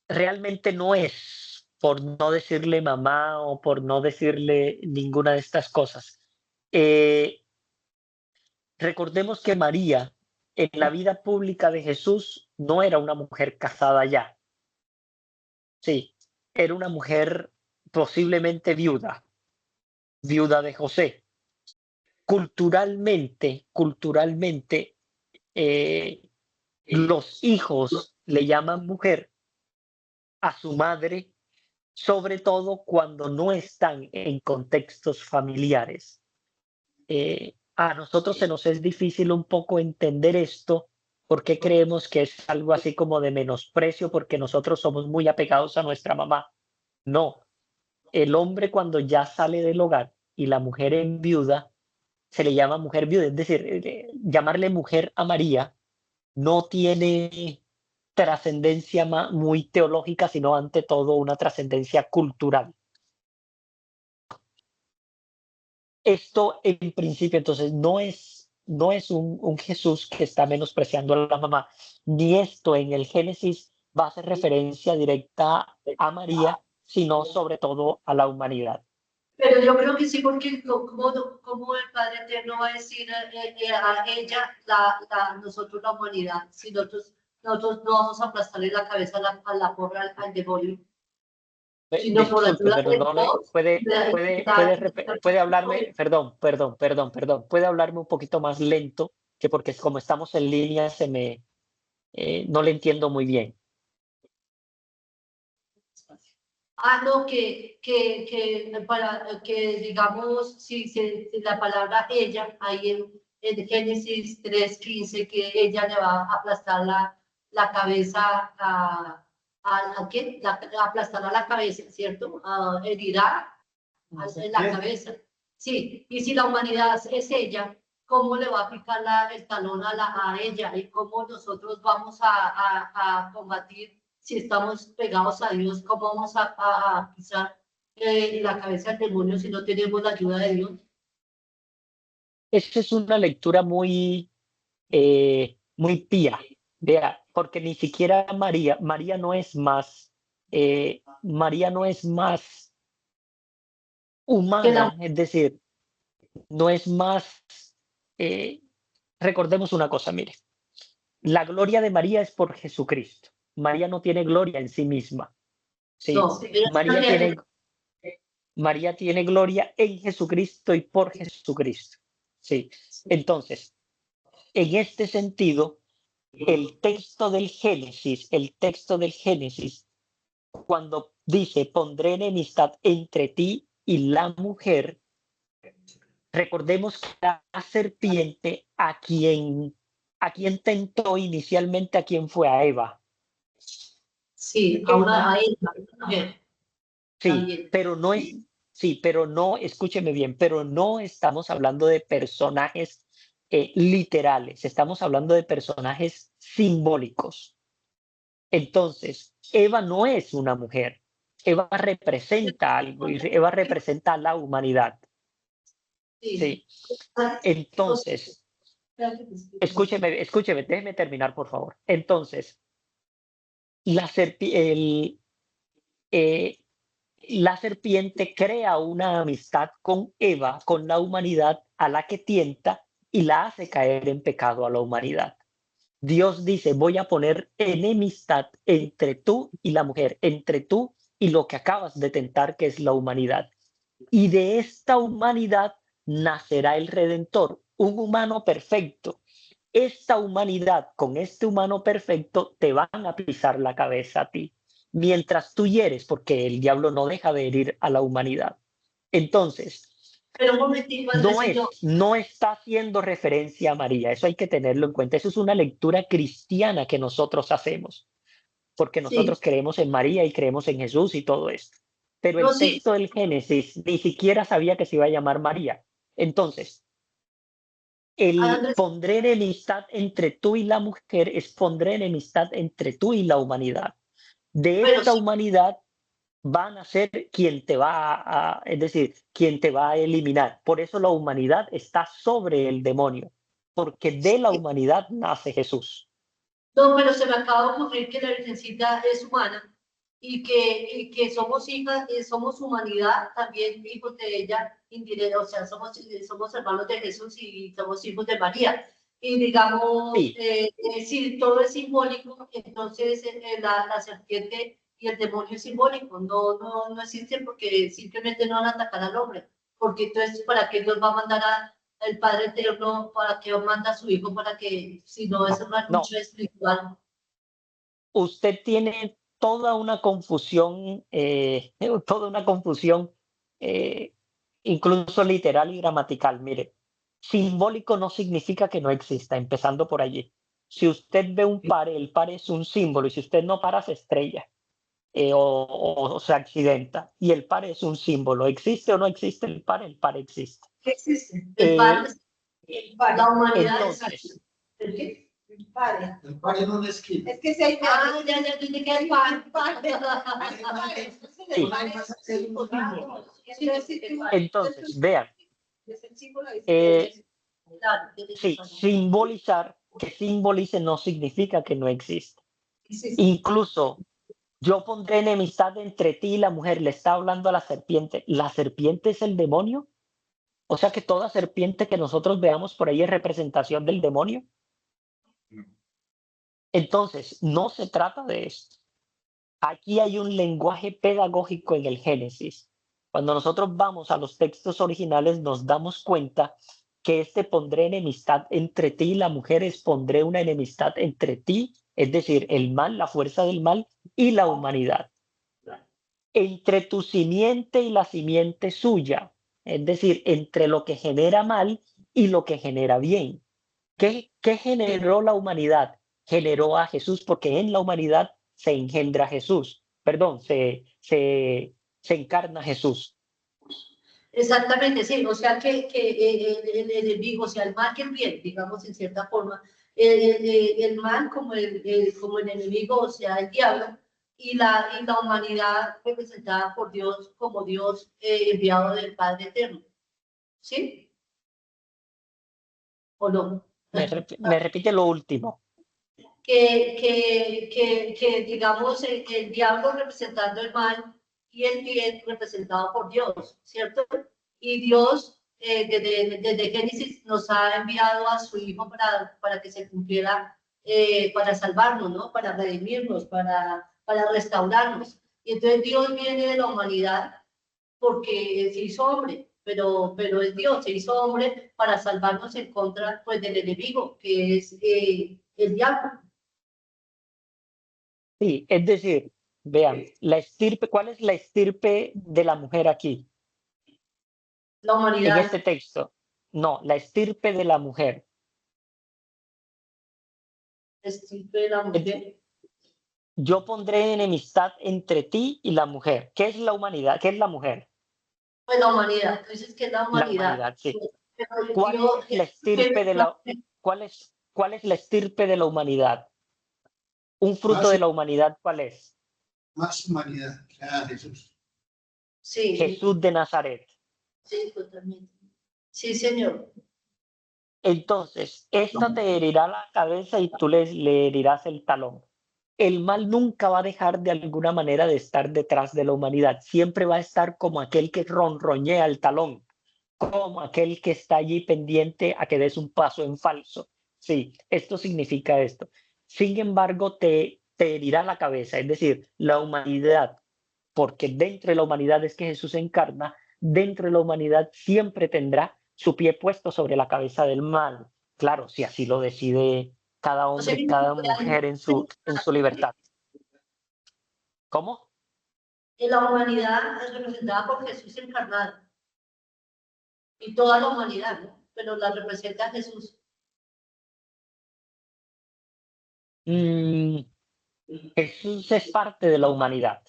Realmente no es por no decirle mamá o por no decirle ninguna de estas cosas. Eh, Recordemos que María en la vida pública de Jesús no era una mujer casada ya. Sí, era una mujer posiblemente viuda de José. Culturalmente, los hijos le llaman mujer a su madre, sobre todo cuando no están en contextos familiares. A nosotros se nos es difícil un poco entender esto porque creemos que es algo así como de menosprecio porque nosotros somos muy apegados a nuestra mamá. No, el hombre cuando ya sale del hogar y la mujer enviuda, se le llama mujer viuda, es decir, llamarle mujer a María no tiene trascendencia muy teológica, sino ante todo una trascendencia cultural. Esto en principio entonces no es un Jesús que está menospreciando a la mamá, ni esto en el Génesis va a hacer referencia directa a María, sino sobre todo a la humanidad. Pero yo creo que sí, porque como el Padre Eterno va a decir a ella, nosotros la humanidad, si nosotros no vamos a aplastarle la cabeza a la porra al demonio, sino por Disculpe, ayuda pero de no Dios. puede hablarme, perdón, puede hablarme un poquito más lento, que porque como estamos en línea no le entiendo muy bien. No, que digamos, si la palabra ella, ahí en Génesis 3:15, que ella le va a aplastar la cabeza ¿a quién? Aplastar a la cabeza, ¿cierto? Herirá en la cabeza. Sí, y si la humanidad es ella, ¿cómo le va a picar el talón a ella? ¿Y cómo nosotros vamos a combatir si estamos pegados a Dios? ¿Cómo vamos a pisar la cabeza del demonio si no tenemos la ayuda de Dios? Esa es una lectura muy pía, vea, porque ni siquiera María no es más humana, es decir, no es más, recordemos una cosa, mire, la gloria de María es por Jesucristo. María no tiene gloria en sí misma. Sí, No, María tiene gloria en Jesucristo y por Jesucristo. Sí, entonces, en este sentido, el texto del Génesis, cuando dice, pondré enemistad entre ti y la mujer, recordemos que la serpiente a quien tentó inicialmente, a quien fue a Eva. sí, a ella. Sí, pero no, escúcheme bien, pero no estamos hablando de personajes literales, estamos hablando de personajes simbólicos. Entonces, Eva no es una mujer, Eva representa algo y Eva representa a la humanidad. Sí. Entonces, escúcheme, déjeme terminar, por favor. Entonces, la serpiente crea una amistad con Eva, con la humanidad, a la que tienta y la hace caer en pecado a la humanidad. Dios dice, voy a poner enemistad entre tú y la mujer, entre tú y lo que acabas de tentar, que es la humanidad. Y de esta humanidad nacerá el Redentor, un humano perfecto. Esta humanidad, con este humano perfecto, te van a pisar la cabeza a ti, mientras tú hieres, porque el diablo no deja de herir a la humanidad. Entonces, Pero un momentito, no está haciendo referencia a María, eso hay que tenerlo en cuenta. Eso es una lectura cristiana que nosotros hacemos, porque nosotros creemos en María y creemos en Jesús y todo esto. Pero el texto del Génesis ni siquiera sabía que se iba a llamar María. Entonces, pondré enemistad entre tú y la mujer es pondré enemistad entre tú y la humanidad. De esta humanidad van a ser quien te va es decir, quien te va a eliminar. Por eso la humanidad está sobre el demonio, porque de la humanidad nace Jesús. No, pero se me acaba de ocurrir que la Virgencita es humana y que somos hijas, somos humanidad, también hijos de ella, indirecto, o sea, somos hermanos de Jesús y somos hijos de María. Y digamos, si todo es simbólico, entonces la serpiente y el demonio es simbólico, no existen porque simplemente no van a atacar al hombre. Porque entonces, ¿para qué Dios va a mandar el Padre Eterno, para que manda a su Hijo, para que, si no es una lucha espiritual? Usted tiene toda una confusión, incluso literal y gramatical. Mire, simbólico no significa que no exista, empezando por allí. Si usted ve un pare, el pare es un símbolo, y si usted no para, se estrella. o se accidenta. Y el par es un símbolo. ¿Existe o no existe el par? El par existe. ¿Qué existe? El padre, la humanidad Entonces, ¿el qué? El padre. El par en una esquina. Es que si hay Ah, ya, tiene que el padre. entonces, vean, Es el símbolo de Claro, sí, simbolizar, que simbolice no significa que no existe. sí. Incluso yo pondré enemistad entre ti y la mujer, le está hablando a la serpiente. ¿La serpiente es el demonio? O sea que toda serpiente que nosotros veamos por ahí es representación del demonio. Entonces, no se trata de esto. Aquí hay un lenguaje pedagógico en el Génesis. Cuando nosotros vamos a los textos originales, nos damos cuenta que pondré enemistad entre ti y la mujer es pondré una enemistad entre ti, es decir, el mal, la fuerza del mal y la humanidad. Entre tu simiente y la simiente suya, es decir, entre lo que genera mal y lo que genera bien. ¿Qué generó la humanidad? Generó a Jesús, porque en la humanidad se engendra Jesús. Perdón, se encarna Jesús. Exactamente, sí, o sea que el enemigo, o sea, el mal que el bien, digamos en cierta forma, el mal como como el enemigo, o sea, el diablo, y la humanidad representada por Dios como Dios enviado del Padre Eterno. ¿Sí? ¿O no? Me repite lo último. Que digamos, el diablo representando el mal y el bien representado por Dios, ¿cierto? Y Dios, desde Génesis, nos ha enviado a su Hijo para que se cumpliera, para salvarnos, ¿no? Para redimirnos, para restaurarnos. Y entonces Dios viene de la humanidad porque se hizo hombre, pero es Dios, se hizo hombre para salvarnos en contra, pues, del enemigo, que es el diablo. Sí, es decir, vean, la estirpe, ¿cuál es la estirpe de la mujer aquí? La En humanidad este texto. No, la estirpe de la mujer. es siempre la mujer. Yo pondré enemistad entre ti y la mujer. ¿Qué es la humanidad? ¿Qué es la mujer? Pues la humanidad, tú dices que es la La humanidad. humanidad, sí. Pero ¿Cuál Dios, es la estirpe de la, cuál es la estirpe de la humanidad? Un fruto Más, de la humanidad, ¿cuál es? más humanidad. Ah, Jesús. sí, Jesús de Nazaret. sí, totalmente. Sí, señor. Entonces, esta te herirá la cabeza y tú le herirás el talón. El mal nunca va a dejar de alguna manera de estar detrás de la humanidad. Siempre va a estar como aquel que ronroñea el talón, como aquel que está allí pendiente a que des un paso en falso. Sí, esto significa esto. Sin embargo, te herirá la cabeza, es decir, la humanidad, porque dentro de la humanidad es que Jesús se encarna, dentro de la humanidad siempre tendrá su pie puesto sobre la cabeza del mal. Claro, si así lo decide cada O sea, hombre y cada mujer en su libertad. ¿Cómo? la humanidad es representada por Jesús encarnado. Y toda la humanidad, ¿no? Pero la representa Jesús. Mm, Jesús es parte de la humanidad.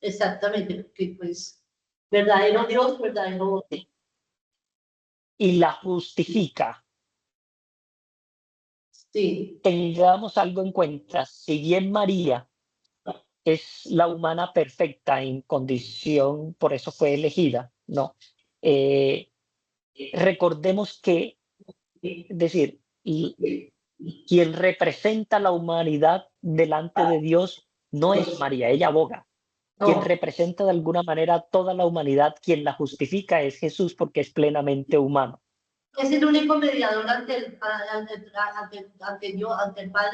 Exactamente, porque pues verdadero Dios, verdadero. Y la justifica. Sí, Tengamos algo en cuenta, si bien María es la humana perfecta en condición, por eso fue elegida, ¿no? Recordemos que, es decir, quien representa la humanidad delante de Dios no es María, ella aboga. Quien no. representa de alguna manera toda la humanidad, quien la justifica es Jesús porque es plenamente humano. Es el único mediador ante el Padre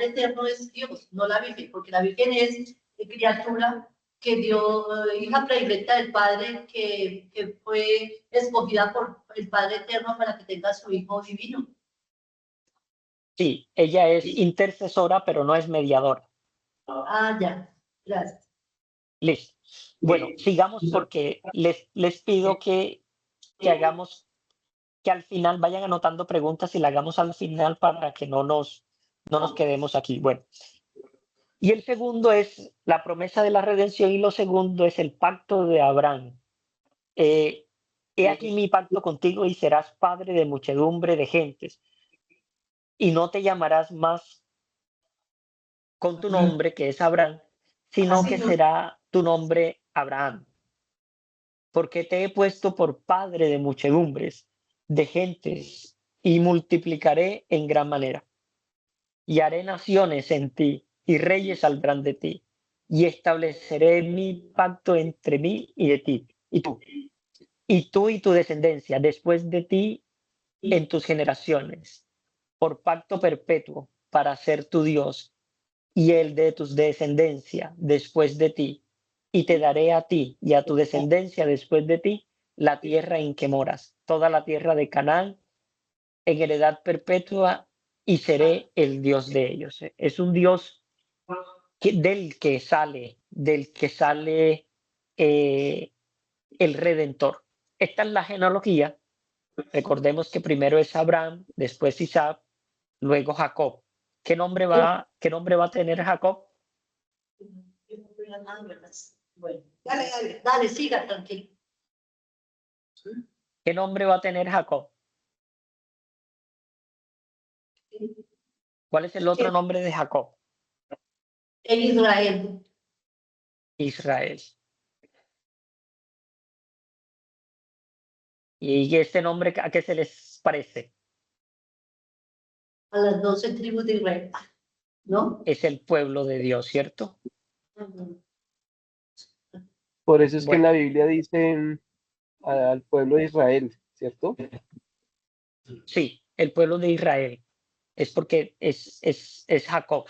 Eterno es Dios, no la Virgen, porque la Virgen es criatura que dio, hija predilecta del Padre, que fue escogida por el Padre Eterno para que tenga su Hijo divino. Sí, ella es intercesora, pero no es mediadora. Ah, ya, gracias. Listo. Bueno, sigamos porque les pido que hagamos, que al final vayan anotando preguntas y la hagamos al final para que no nos quedemos aquí. Bueno, Y el segundo es la promesa de la redención y lo segundo es el pacto de Abraham. He aquí mi pacto contigo y serás padre de muchedumbre de gentes y no te llamarás más con tu nombre que es Abraham, sino que será tu nombre Abraham, porque te he puesto por padre de muchedumbres de gentes y multiplicaré en gran manera. Y haré naciones en ti, y reyes saldrán de ti, y estableceré mi pacto entre mí y de ti, y tú y tu descendencia después de ti en tus generaciones, por pacto perpetuo, para ser tu Dios, y el de tus descendencia después de ti, y te daré a ti y a tu descendencia después de ti la tierra en que moras, toda la tierra de Canaán, en heredad perpetua, y seré el Dios de ellos. Es un Dios del que sale el Redentor. Esta es la genealogía. Recordemos que primero es Abraham, después Isaac, luego Jacob. ¿Qué nombre va a tener Jacob? Bueno, dale, siga, tranquilo. ¿Qué nombre va a tener Jacob? ¿Cuál es el otro nombre de Jacob? En Israel, Israel. ¿Y este nombre a qué se les parece? a las 12 tribus de Israel, ¿no? Es el pueblo de Dios, ¿cierto? Por eso es que en Bueno, la Biblia dicen al pueblo de Israel, ¿cierto? sí, el pueblo de Israel. Es porque es Jacob.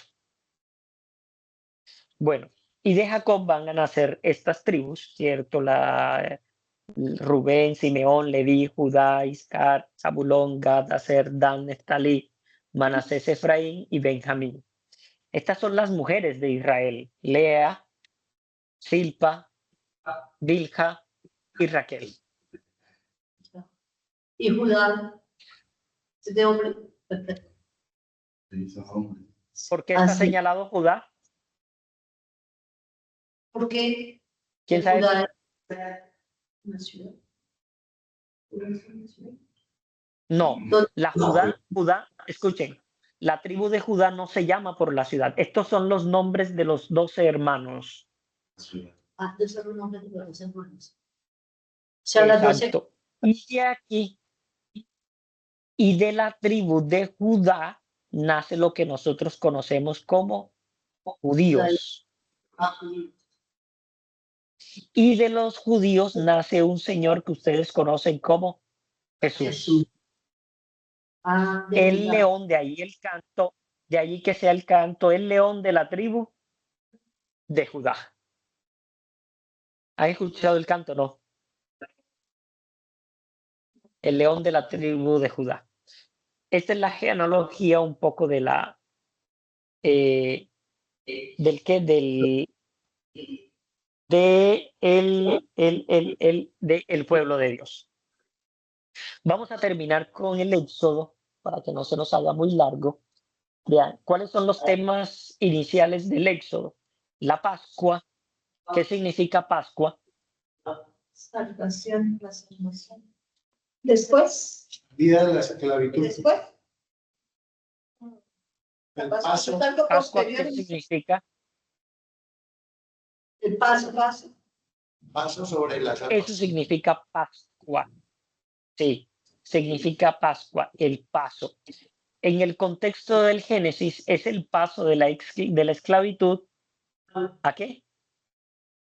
Bueno, y de Jacob van a nacer estas tribus, ¿cierto? Rubén, Simeón, Leví, Judá, Iscar, Zabulón, Gad, Aser, Dan, Neftalí, Manasés, Efraín y Benjamín. Estas son las mujeres de Israel: Lea, Silpa, Bilha y Raquel. Y Judá, es de hombre. Se hizo hombre. ¿Por qué está Así. señalado Judá? Porque ¿Quién sabe? Judá es una ciudad. No, Judá, escuchen, la tribu de Judá no se llama por la ciudad. Estos son los nombres de los 12 hermanos. Ah, de ser un hombre de los hermanos. O sea, las 12. Exacto. Y de aquí, y de la tribu de Judá, nace lo que nosotros conocemos como judíos. Y de los judíos nace un señor que ustedes conocen como Jesús. Ah, El león, de ahí el canto, de ahí que sea el canto, el león de la tribu de Judá. ¿Has escuchado el canto? No. El león de la tribu de Judá. Esta es la genealogía un poco de la del que del pueblo de Dios. Vamos a terminar con el Éxodo para que no se nos haga muy largo. Vean, ¿cuáles son los temas iniciales del Éxodo? La Pascua. ¿Qué significa Pascua? Salvación, la salvación. Después, Vida de la esclavitud. después. El paso. Pascua, ¿qué significa? El paso. Paso sobre las Eso aguas. significa Pascua. Sí, significa Pascua, el paso. En el contexto del Génesis es el paso de la esclavitud ¿a qué?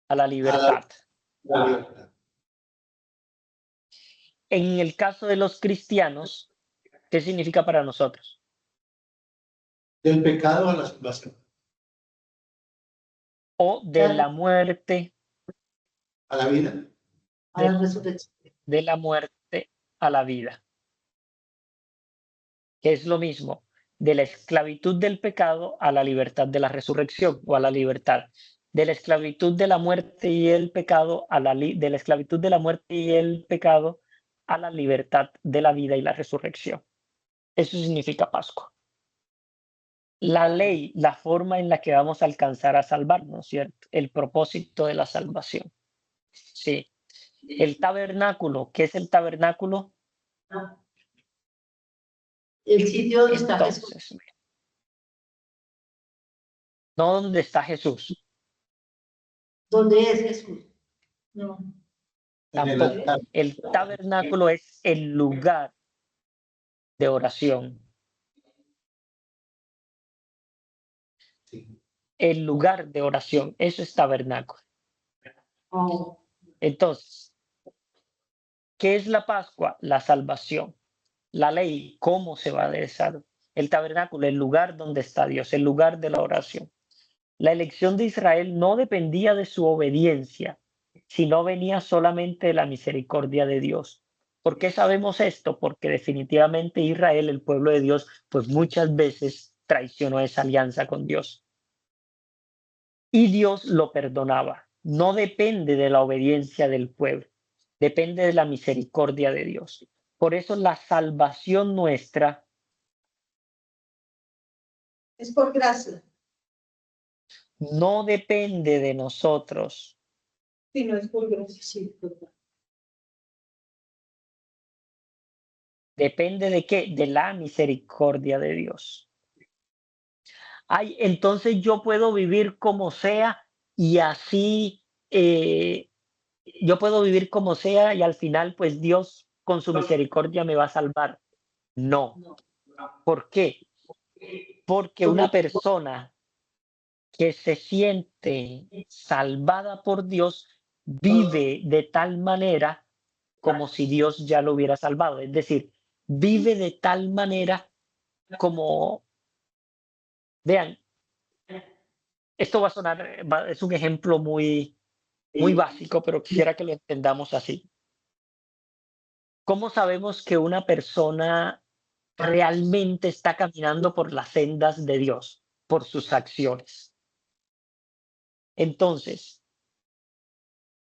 A la libertad. La libertad. En el caso de los cristianos, ¿qué significa para nosotros? Del pecado a la salvación. O de la muerte, A la vida. A la resurrección. de la muerte a la vida. Que es lo mismo, de la esclavitud del pecado a la libertad de la resurrección o a la libertad. De la esclavitud de la muerte y el pecado de la esclavitud de la muerte y el pecado a la libertad de la vida y la resurrección. Eso significa Pascua. La ley, la forma en la que vamos a alcanzar a salvarnos, ¿cierto? El propósito de la salvación. Sí. El tabernáculo, ¿qué es el tabernáculo? El sitio donde está Jesús. Entonces, no donde está Jesús, ¿Dónde es Jesús? No. En el tampoco. altar. El tabernáculo es el lugar de oración. Sí. El lugar de oración, eso es tabernáculo. Oh. Entonces, ¿qué es la Pascua? La salvación. La ley, ¿cómo se va a desarrollar? El tabernáculo, el lugar donde está Dios, el lugar de la oración. La elección de Israel no dependía de su obediencia, sino venía solamente de la misericordia de Dios. ¿Por qué sabemos esto? Porque definitivamente Israel, el pueblo de Dios, pues muchas veces traicionó esa alianza con Dios. Y Dios lo perdonaba. No depende de la obediencia del pueblo, depende de la misericordia de Dios. Por eso la salvación nuestra Es por gracia. no depende de nosotros, Sí, no es por gracia. Sí, total. depende de qué, de la misericordia de Dios. Ay, entonces yo puedo vivir como sea y así yo puedo vivir como sea y al final pues Dios con su misericordia me va a salvar. No. No. ¿Por qué? Porque una persona que se siente salvada por Dios vive de tal manera como si Dios ya lo hubiera salvado. Es decir, vive de tal manera como, vean, esto va a sonar, es un ejemplo muy, muy básico, pero quisiera que lo entendamos así. ¿Cómo sabemos que una persona realmente está caminando por las sendas de Dios? Por sus acciones. Entonces,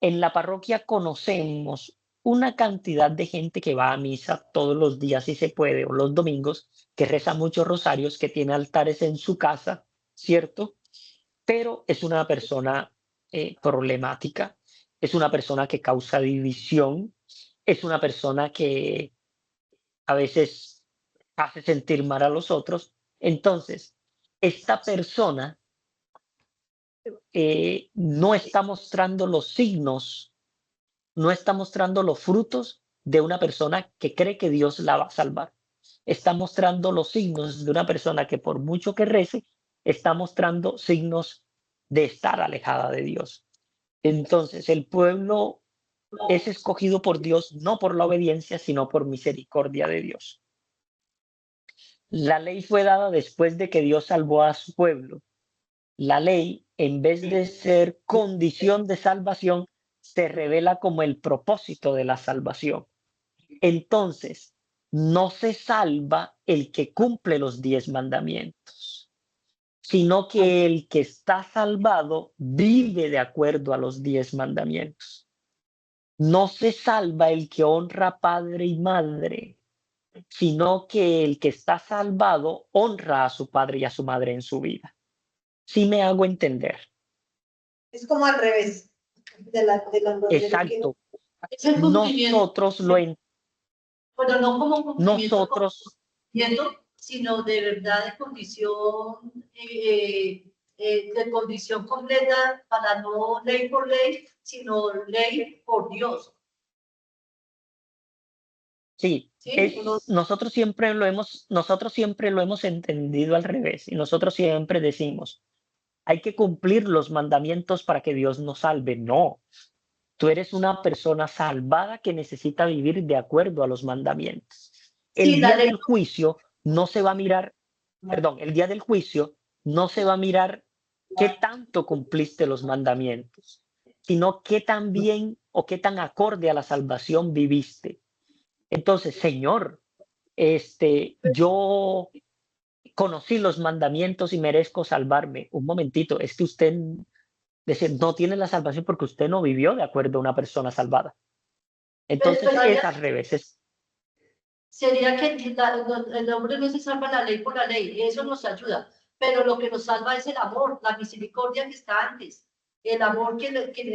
en la parroquia conocemos una cantidad de gente que va a misa todos los días si se puede, o los domingos, que reza muchos rosarios, que tiene altares en su casa, ¿cierto? Pero es una persona problemática, es una persona que causa división, es una persona que a veces hace sentir mal a los otros. Entonces, esta persona no está mostrando los signos, no está mostrando los frutos de una persona que cree que Dios la va a salvar. Está mostrando los signos de una persona que por mucho que rece, está mostrando signos de estar alejada de Dios. Entonces, el pueblo es escogido por Dios no por la obediencia, sino por misericordia de Dios. La ley fue dada después de que Dios salvó a su pueblo. La ley, en vez de ser condición de salvación, se revela como el propósito de la salvación. Entonces, no se salva el que cumple los 10 mandamientos, sino que el que está salvado vive de acuerdo a los 10 mandamientos. No se salva el que honra padre y madre, sino que el que está salvado honra a su padre y a su madre en su vida. ¿Sí me hago entender? Es como al revés Exacto. Es el cumplimiento. Nosotros lo Pero no como cumplimiento nosotros sino de verdad de condición completa para no ley por ley, sino ley por Dios. sí, Sí, nosotros siempre lo hemos entendido al revés y nosotros siempre decimos, hay que cumplir los mandamientos para que Dios nos salve. No, tú eres una persona salvada que necesita vivir de acuerdo a los mandamientos. El Sí, la día ley. del juicio no se va a mirar, perdón, el día del juicio no se va a mirar qué tanto cumpliste los mandamientos, sino qué tan bien o qué tan acorde a la salvación viviste. Entonces, Señor, yo conocí los mandamientos y merezco salvarme. Un momentito, es que usted no tiene la salvación porque usted no vivió de acuerdo a una persona salvada. Entonces Pero es al revés. Sería que el hombre no se salva la ley por la ley, eso nos ayuda. pero lo que nos salva es el amor, la misericordia que está antes, el amor que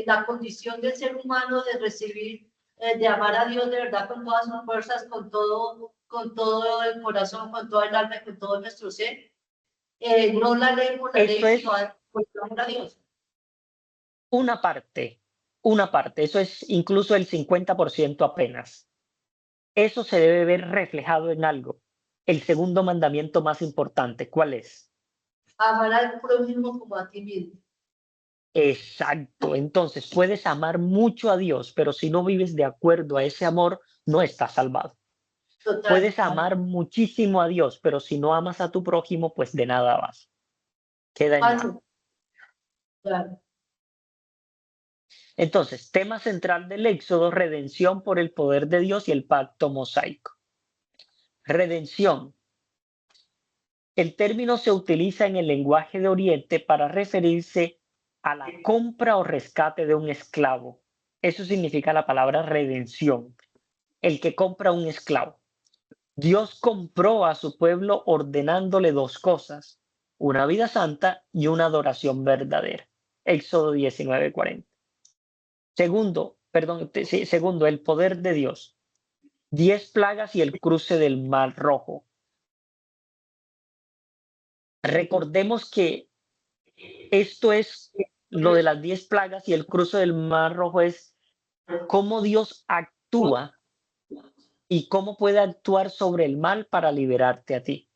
la condición del ser humano de recibir, de amar a Dios de verdad con todas sus fuerzas, con todo el corazón, con todo el alma y con todo nuestro ser. No la ley por la ley, sino por el amor a Dios. Una parte, eso es incluso el 50% apenas. Eso se debe ver reflejado en algo. El segundo mandamiento más importante, ¿cuál es? Amar al prójimo como a ti mismo. Exacto. Entonces, puedes amar mucho a Dios, pero si no vives de acuerdo a ese amor, no estás salvado. Total. Puedes amar muchísimo a Dios, pero si no amas a tu prójimo, pues de nada vas. Queda en nada. Claro. Entonces, tema central del Éxodo, redención por el poder de Dios y el pacto mosaico. Redención. El término se utiliza en el lenguaje de Oriente para referirse a la compra o rescate de un esclavo. Eso significa la palabra redención, el que compra un esclavo. Dios compró a su pueblo ordenándole dos cosas, una vida santa y una adoración verdadera. Éxodo 19:40. Segundo, el poder de Dios. 10 plagas y el cruce del Mar Rojo. Recordemos que esto es lo de las 10 plagas y el cruce del Mar Rojo, es cómo Dios actúa y cómo puede actuar sobre el mal para liberarte a ti.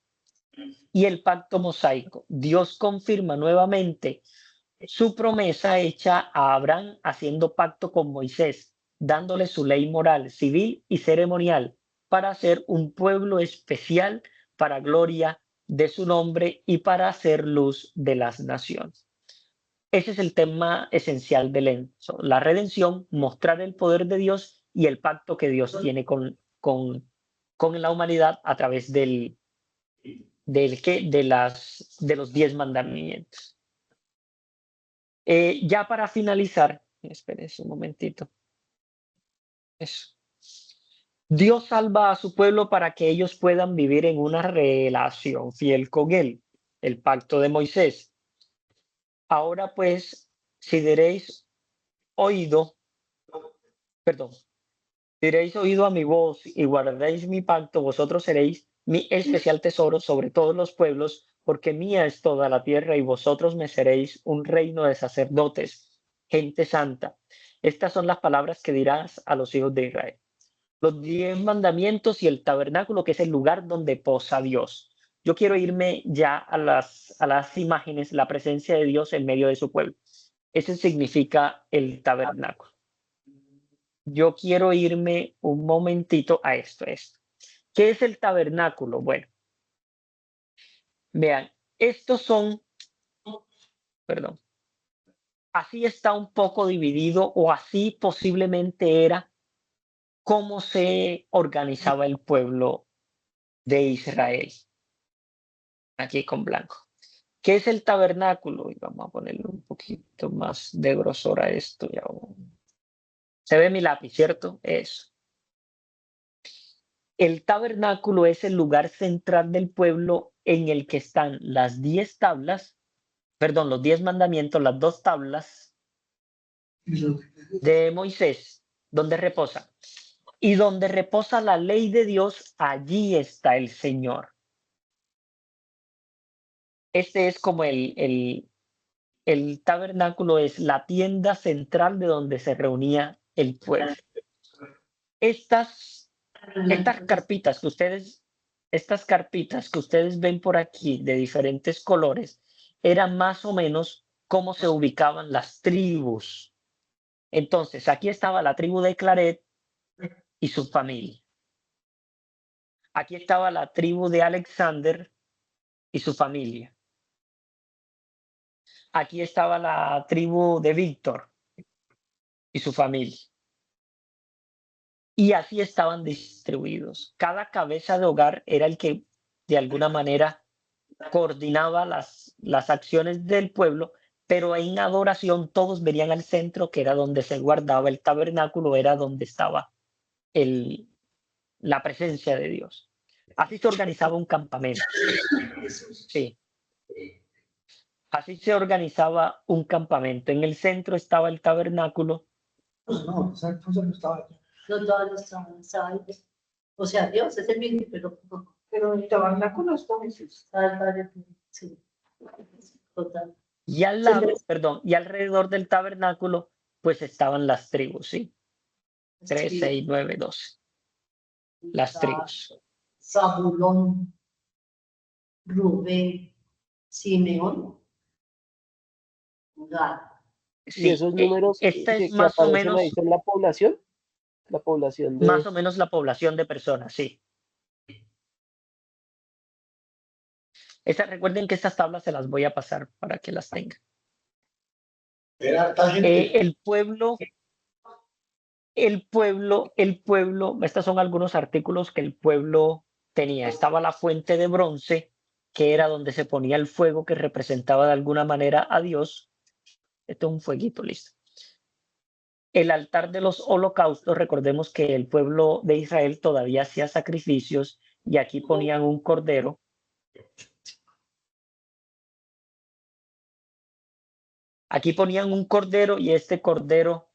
Y el pacto mosaico. Dios confirma nuevamente su promesa hecha a Abraham haciendo pacto con Moisés, dándole su ley moral, civil y ceremonial para ser un pueblo especial para gloria de su nombre y para hacer luz de las naciones. Ese es el tema esencial del Éxodo, la redención, mostrar el poder de Dios y el pacto que Dios tiene con la humanidad a través de los 10 mandamientos. Ya para finalizar, espérense un momentito. Eso. Dios salva a su pueblo para que ellos puedan vivir en una relación fiel con Él, el pacto de Moisés. Ahora pues, si diréis oído a mi voz y guardaréis mi pacto, vosotros seréis mi especial tesoro sobre todos los pueblos, porque mía es toda la tierra y vosotros me seréis un reino de sacerdotes, gente santa. Estas son las palabras que dirás a los hijos de Israel. Los 10 mandamientos y el tabernáculo, que es el lugar donde posa Dios. Yo quiero irme ya a las imágenes, la presencia de Dios en medio de su pueblo. Ese significa el tabernáculo. Yo quiero irme un momentito a esto. ¿Qué es el tabernáculo? Bueno, vean, así está un poco dividido, o así posiblemente era cómo se organizaba el pueblo de Israel. Aquí con blanco. ¿Qué es el tabernáculo? Y vamos a ponerle un poquito más de grosor a esto. Ya. Se ve mi lápiz, ¿cierto? Eso. El tabernáculo es el lugar central del pueblo en el que están las 10 tablas, los 10 mandamientos, las 2 tablas de Moisés, donde reposa. Y donde reposa la ley de Dios, allí está el Señor. Este es como el tabernáculo, es la tienda central de donde se reunía el pueblo. Estas carpitas que ustedes ven por aquí de diferentes colores eran más o menos cómo se ubicaban las tribus. Entonces, aquí estaba la tribu de Claret y su familia. Aquí estaba la tribu de Alexander y su familia. Aquí estaba la tribu de Víctor y su familia. Y así estaban distribuidos. Cada cabeza de hogar era el que de alguna manera coordinaba las acciones del pueblo, pero en adoración todos venían al centro, que era donde se guardaba el tabernáculo, era donde estaba la presencia de Dios. Así se organizaba un campamento. Sí. Así se organizaba un campamento. En el centro estaba el tabernáculo. No, exacto, no estaba. Los dos estaban. O sea, Dios es el mismo, Pero el tabernáculo está Jesús. sí. Total. Y al lado, perdón, y alrededor del tabernáculo, pues estaban las tribus, ¿sí? 3, 6, 9, 12. Las tribus. Zabulón, Rubén, Simeón, Gad. Y Sí, esos números esta que es más o aparecen menos, ahí son la población de... más o menos la población de personas, sí. Recuerden que estas tablas se las voy a pasar para que las tengan. Era harta gente. El pueblo, estos son algunos artículos que el pueblo tenía. Estaba la fuente de bronce, que era donde se ponía el fuego que representaba de alguna manera a Dios. Esto es un fueguito, listo. El altar de los holocaustos, recordemos que el pueblo de Israel todavía hacía sacrificios y aquí ponían un cordero. Aquí ponían un cordero y este cordero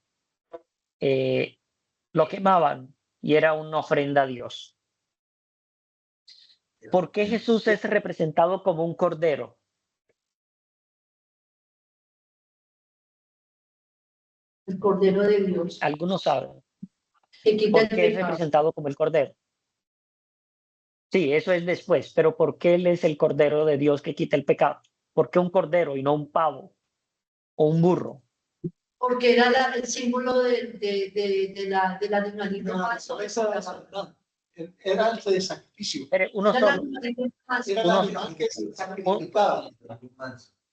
lo quemaban y era una ofrenda a Dios. ¿Por qué Jesús es representado como un cordero? El Cordero de Dios. Algunos saben. Que quita ¿Por el qué es pecado. representado como el cordero? Sí, eso es después, pero ¿por qué él es el cordero de Dios que quita el pecado? ¿Por qué un cordero y no un pavo o un burro? Porque era el símbolo de la animalidad. No, era el de sacrificio. Pero uno Era la solo. animalidad más. Era el Uno- animal que se sacrificaba.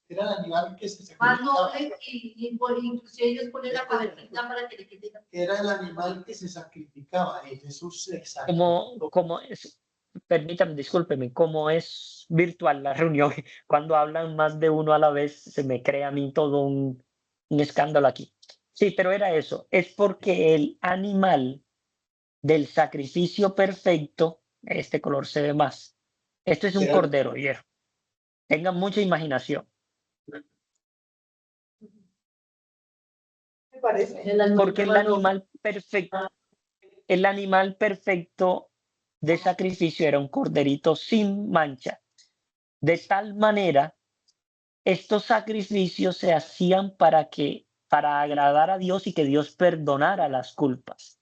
Era el animal que se Más sacrificaba. noble y inclusive ellos ponen la cabecita para que le quiten. Era el animal que se sacrificaba y Jesús se sacrificó. Como es, permítame, discúlpeme, como es virtual la reunión, cuando hablan más de uno a la vez, se me crea a mí todo un escándalo aquí. Sí, pero era eso, es porque el animal del sacrificio perfecto, este color se ve más, esto es un Era- cordero, viejo. Tengan mucha imaginación, Me parece. porque el animal perfecto de sacrificio era un corderito sin mancha. De tal manera, estos sacrificios se hacían para agradar a Dios y que Dios perdonara las culpas.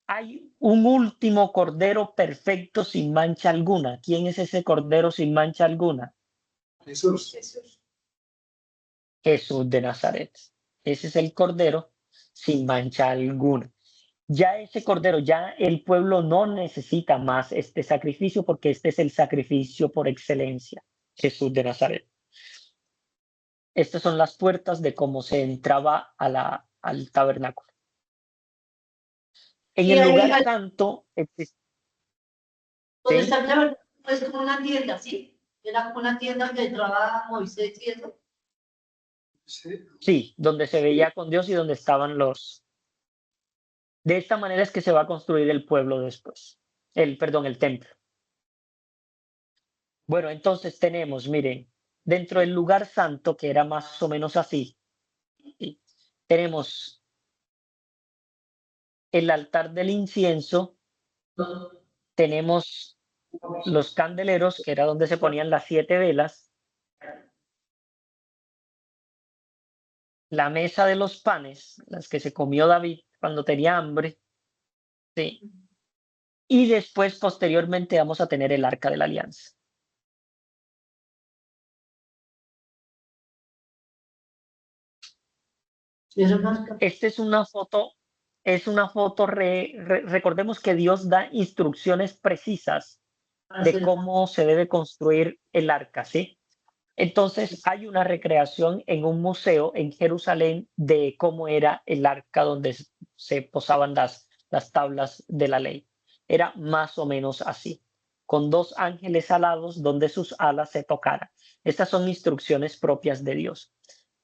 Hay un último cordero perfecto sin mancha alguna. ¿Quién es ese cordero sin mancha alguna? Jesús. Jesús de Nazaret. Ese es el cordero sin mancha alguna. Ya ese cordero, ya el pueblo no necesita más este sacrificio porque este es el sacrificio por excelencia. Jesús de Nazaret. Estas son las puertas de cómo se entraba al tabernáculo. En Y el ahí lugar hay- santo existe. Donde ¿Sí? está el tabernáculo, es como una tienda, ¿sí? Era como una tienda donde entraba Moisés y eso. Sí. Sí, donde se veía con Dios y donde estaban los. De esta manera es que se va a construir el pueblo después. El templo. Bueno, entonces tenemos, miren, dentro del lugar santo, que era más o menos así, ¿sí? Tenemos el altar del incienso, tenemos los candeleros, que era donde se ponían las 7 velas, la mesa de los panes, las que se comió David cuando tenía hambre, ¿sí? Y después, posteriormente, vamos a tener el arca de la alianza. Esta es una foto, recordemos que Dios da instrucciones precisas de cómo se debe construir el arca, ¿sí? Entonces hay una recreación en un museo en Jerusalén de cómo era el arca donde se posaban las tablas de la ley. Era más o menos así, con 2 ángeles alados donde sus alas se tocaran. Estas son instrucciones propias de Dios.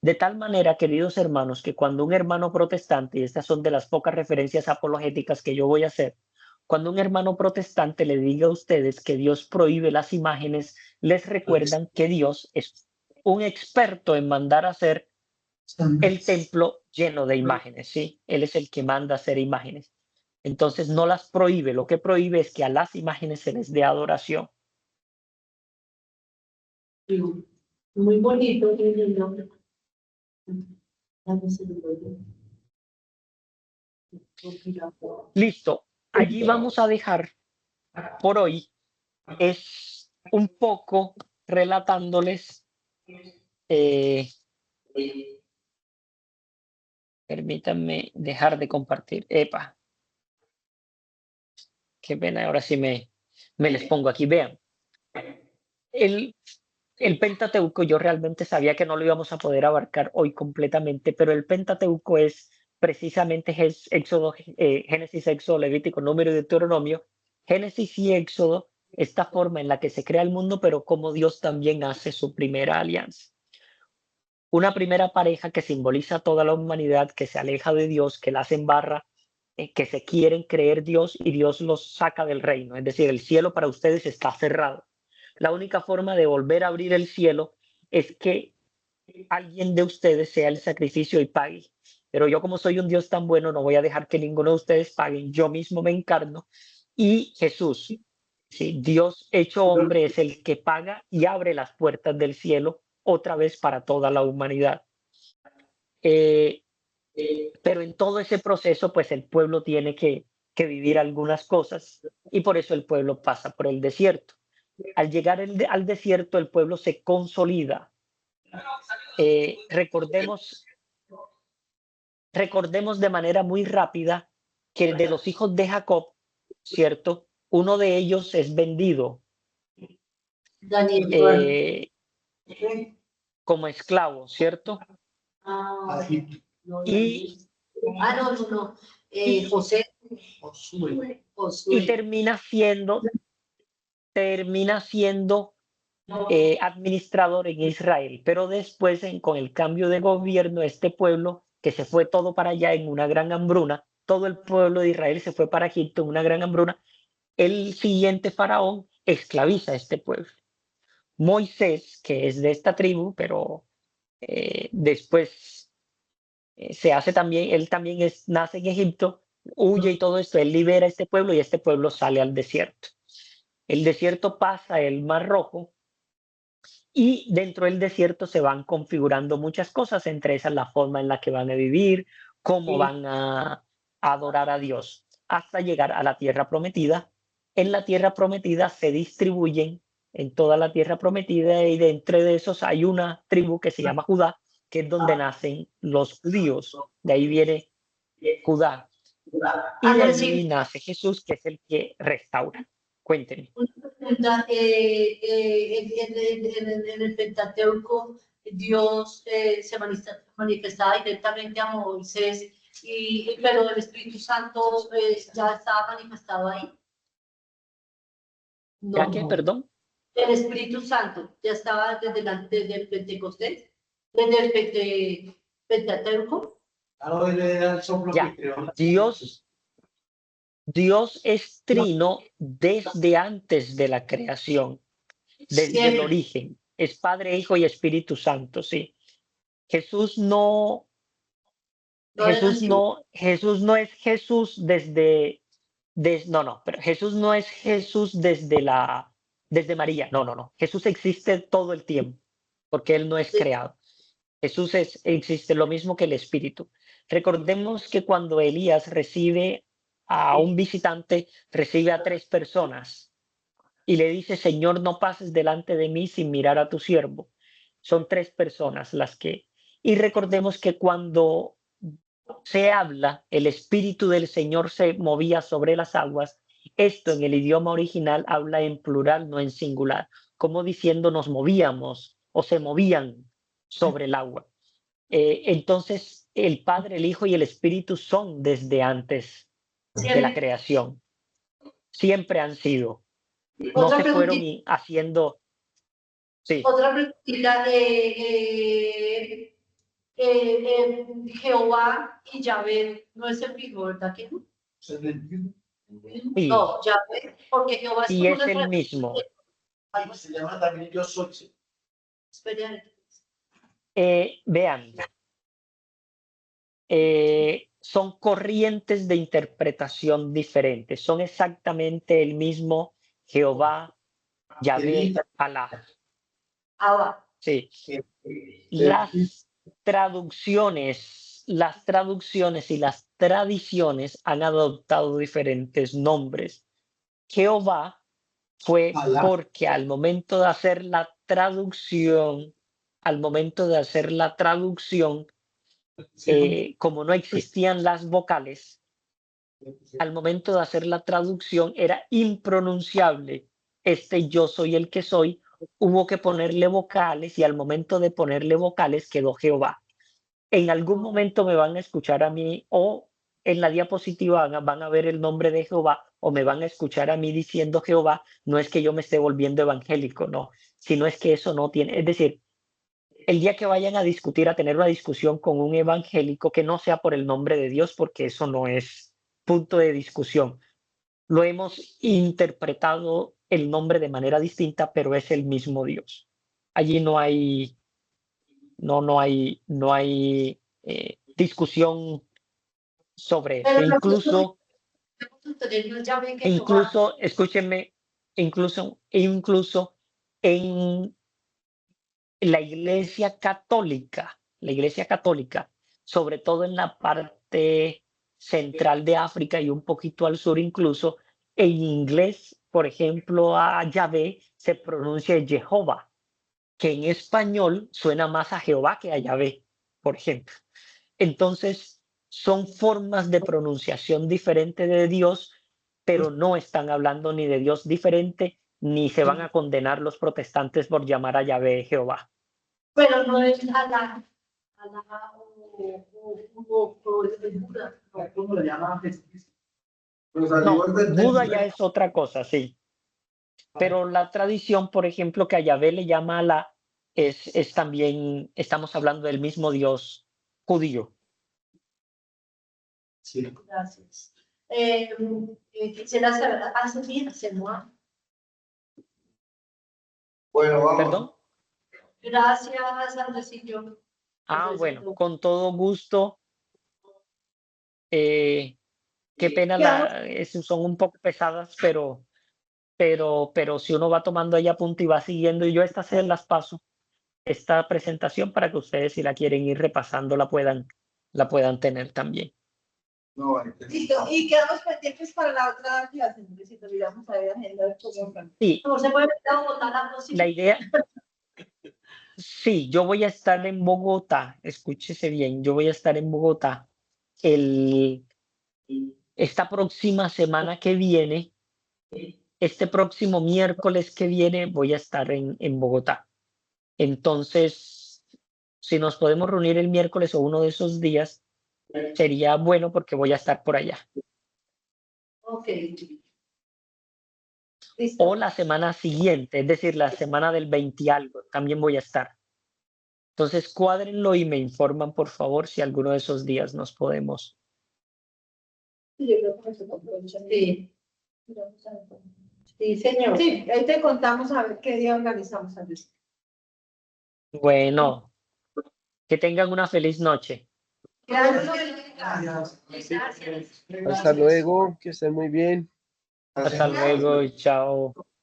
De tal manera, queridos hermanos, que cuando un hermano protestante, y estas son de las pocas referencias apologéticas que yo voy a hacer, cuando un hermano protestante le diga a ustedes que Dios prohíbe las imágenes, les recuerdan que Dios es un experto en mandar a hacer el templo lleno de imágenes, ¿sí? Él es el que manda a hacer imágenes. Entonces no las prohíbe, lo que prohíbe es que a las imágenes se les dé adoración. Muy bonito, muy lindo. Listo, allí vamos a dejar por hoy. Es un poco relatándoles, permítanme dejar de compartir. Epa, qué pena, ahora sí me les pongo aquí. Vean, el Pentateuco, yo realmente sabía que no lo íbamos a poder abarcar hoy completamente, pero el Pentateuco es precisamente Éxodo, Génesis, Éxodo, Levítico, Número y Deuteronomio. Génesis y Éxodo, esta forma en la que se crea el mundo, pero como Dios también hace su primera alianza. Una primera pareja que simboliza toda la humanidad, que se aleja de Dios, que la hacen barra, que se quieren creer Dios y Dios los saca del reino. Es decir, el cielo para ustedes está cerrado. La única forma de volver a abrir el cielo es que alguien de ustedes sea el sacrificio y pague. Pero yo, como soy un Dios tan bueno, no voy a dejar que ninguno de ustedes paguen. Yo mismo me encarno. Y Jesús, ¿sí? Dios hecho hombre, es el que paga y abre las puertas del cielo otra vez para toda la humanidad. Pero en todo ese proceso, pues el pueblo tiene que vivir algunas cosas y por eso el pueblo pasa por el desierto. Al llegar al desierto, el pueblo se consolida. Recordemos de manera muy rápida que de los hijos de Jacob, ¿cierto? Uno de ellos es vendido como esclavo, ¿cierto? Y José. Y termina siendo administrador en Israel, pero después con el cambio de gobierno, este pueblo que se fue todo para allá en una gran hambruna, todo el pueblo de Israel se fue para Egipto en una gran hambruna, el siguiente faraón esclaviza a este pueblo. Moisés, que es de esta tribu, pero después se hace también, él también nace en Egipto, huye y todo esto, él libera a este pueblo y este pueblo sale al desierto. El desierto pasa el Mar Rojo y dentro del desierto se van configurando muchas cosas, entre esas la forma en la que van a vivir, cómo van a adorar a Dios, hasta llegar a la tierra prometida. En la tierra prometida se distribuyen en toda la tierra prometida y dentro de esos hay una tribu que se llama Judá, que es donde nacen los judíos. De ahí viene Judá. Y de allí nace Jesús, que es el que restaura. Cuéntenme. En el Pentateuco, Dios se manifestaba directamente a Moisés, pero el Espíritu Santo ya estaba manifestado ahí. No. ¿Ya qué? Perdón. El Espíritu Santo ya estaba desde el Pentecostés, desde el Pentateuco. Ya. Dios es trino desde antes de la creación, desde el origen. Es Padre, Hijo y Espíritu Santo, sí. Jesús no es Jesús pero Jesús no es Jesús desde María. No. Jesús existe todo el tiempo, porque Él no es creado. Jesús existe lo mismo que el Espíritu. Recordemos que cuando Elías recibe a un visitante, recibe a 3 personas y le dice: Señor, no pases delante de mí sin mirar a tu siervo. Son 3 personas las que... Y recordemos que cuando se habla, el Espíritu del Señor se movía sobre las aguas. Esto en el idioma original habla en plural, no en singular, como diciendo nos movíamos o se movían sobre el agua. Entonces, el Padre, el Hijo y el Espíritu son desde antes de la creación. Siempre han sido. No se fueron haciendo... Sí. Otra preguntita. Jehová y Yahvé no es el mismo, ¿verdad que no? Sí. No, Yahvé, porque Jehová es y como es el mismo. Se llama también yo soy. Espera, Vean, son corrientes de interpretación diferentes. Son exactamente el mismo Jehová, Yahvé, Alá. Ahora, Sí. Las traducciones y las tradiciones han adoptado diferentes nombres. Jehová fue Alá. porque al momento de hacer la traducción, como no existían las vocales, al momento de hacer la traducción era impronunciable. Yo soy el que soy, hubo que ponerle vocales y al momento de ponerle vocales quedó Jehová. En algún momento me van a escuchar a mí o en la diapositiva van a ver el nombre de Jehová o me van a escuchar a mí diciendo Jehová. No es que yo me esté volviendo evangélico, no, sino es que eso no tiene, es decir, el día que vayan a discutir, a tener una discusión con un evangélico, que no sea por el nombre de Dios, porque eso no es punto de discusión. Lo hemos interpretado el nombre de manera distinta, pero es el mismo Dios. Allí no hay discusión sobre eso. pero Incluso, nosotros tenemos ya ven que Jehová, escúchenme, incluso en la Iglesia Católica, sobre todo en la parte central de África y un poquito al sur incluso, en inglés, por ejemplo, a Yahvé se pronuncia Jehová, que en español suena más a Jehová que a Yahvé, por ejemplo. Entonces, son formas de pronunciación diferente de Dios, pero no están hablando ni de Dios diferente, ni se van a condenar los protestantes por llamar a Yahvé Jehová. pero no es Alá o el Buda. ¿Cómo lo llaman? Pues al No, igual del Buda templo, ya es otra cosa, sí. Pero la tradición, por ejemplo, que a Yahvé le llama Alá, es también, estamos hablando del mismo Dios judío. Sí. Gracias. Quisiera saber, hace bien, ¿no? Bueno, vamos. ¿Perdón? Gracias, Andresillo. Bueno, con todo gusto. Qué pena, son un poco pesadas, pero si uno va tomando ahí apunte y va siguiendo, y yo estas se las paso, esta presentación para que ustedes, si la quieren ir repasando, la puedan tener también. No, Listo, y quedamos pendientes para la otra clase. Necesito, miramos a ver agenda. Sí, No se puede votar la próxima. la idea, sí, yo voy a estar en Bogotá, escúchese bien, yo voy a estar en Bogotá esta próxima semana que viene, este próximo miércoles que viene voy a estar en Bogotá. Entonces, si nos podemos reunir el miércoles o uno de esos días, sería bueno porque voy a estar por allá. Ok. O la semana siguiente, es decir, la semana del 20 y algo, también voy a estar. Entonces, cuádrenlo y me informan, por favor, si alguno de esos días nos podemos. Sí, yo creo que se comprometo. Sí. Sí, señor. Sí, ahí te contamos a ver qué día organizamos, Andrés. Bueno, que tengan una feliz noche. Gracias. Hasta luego, que estén muy bien. Hasta luego y chao.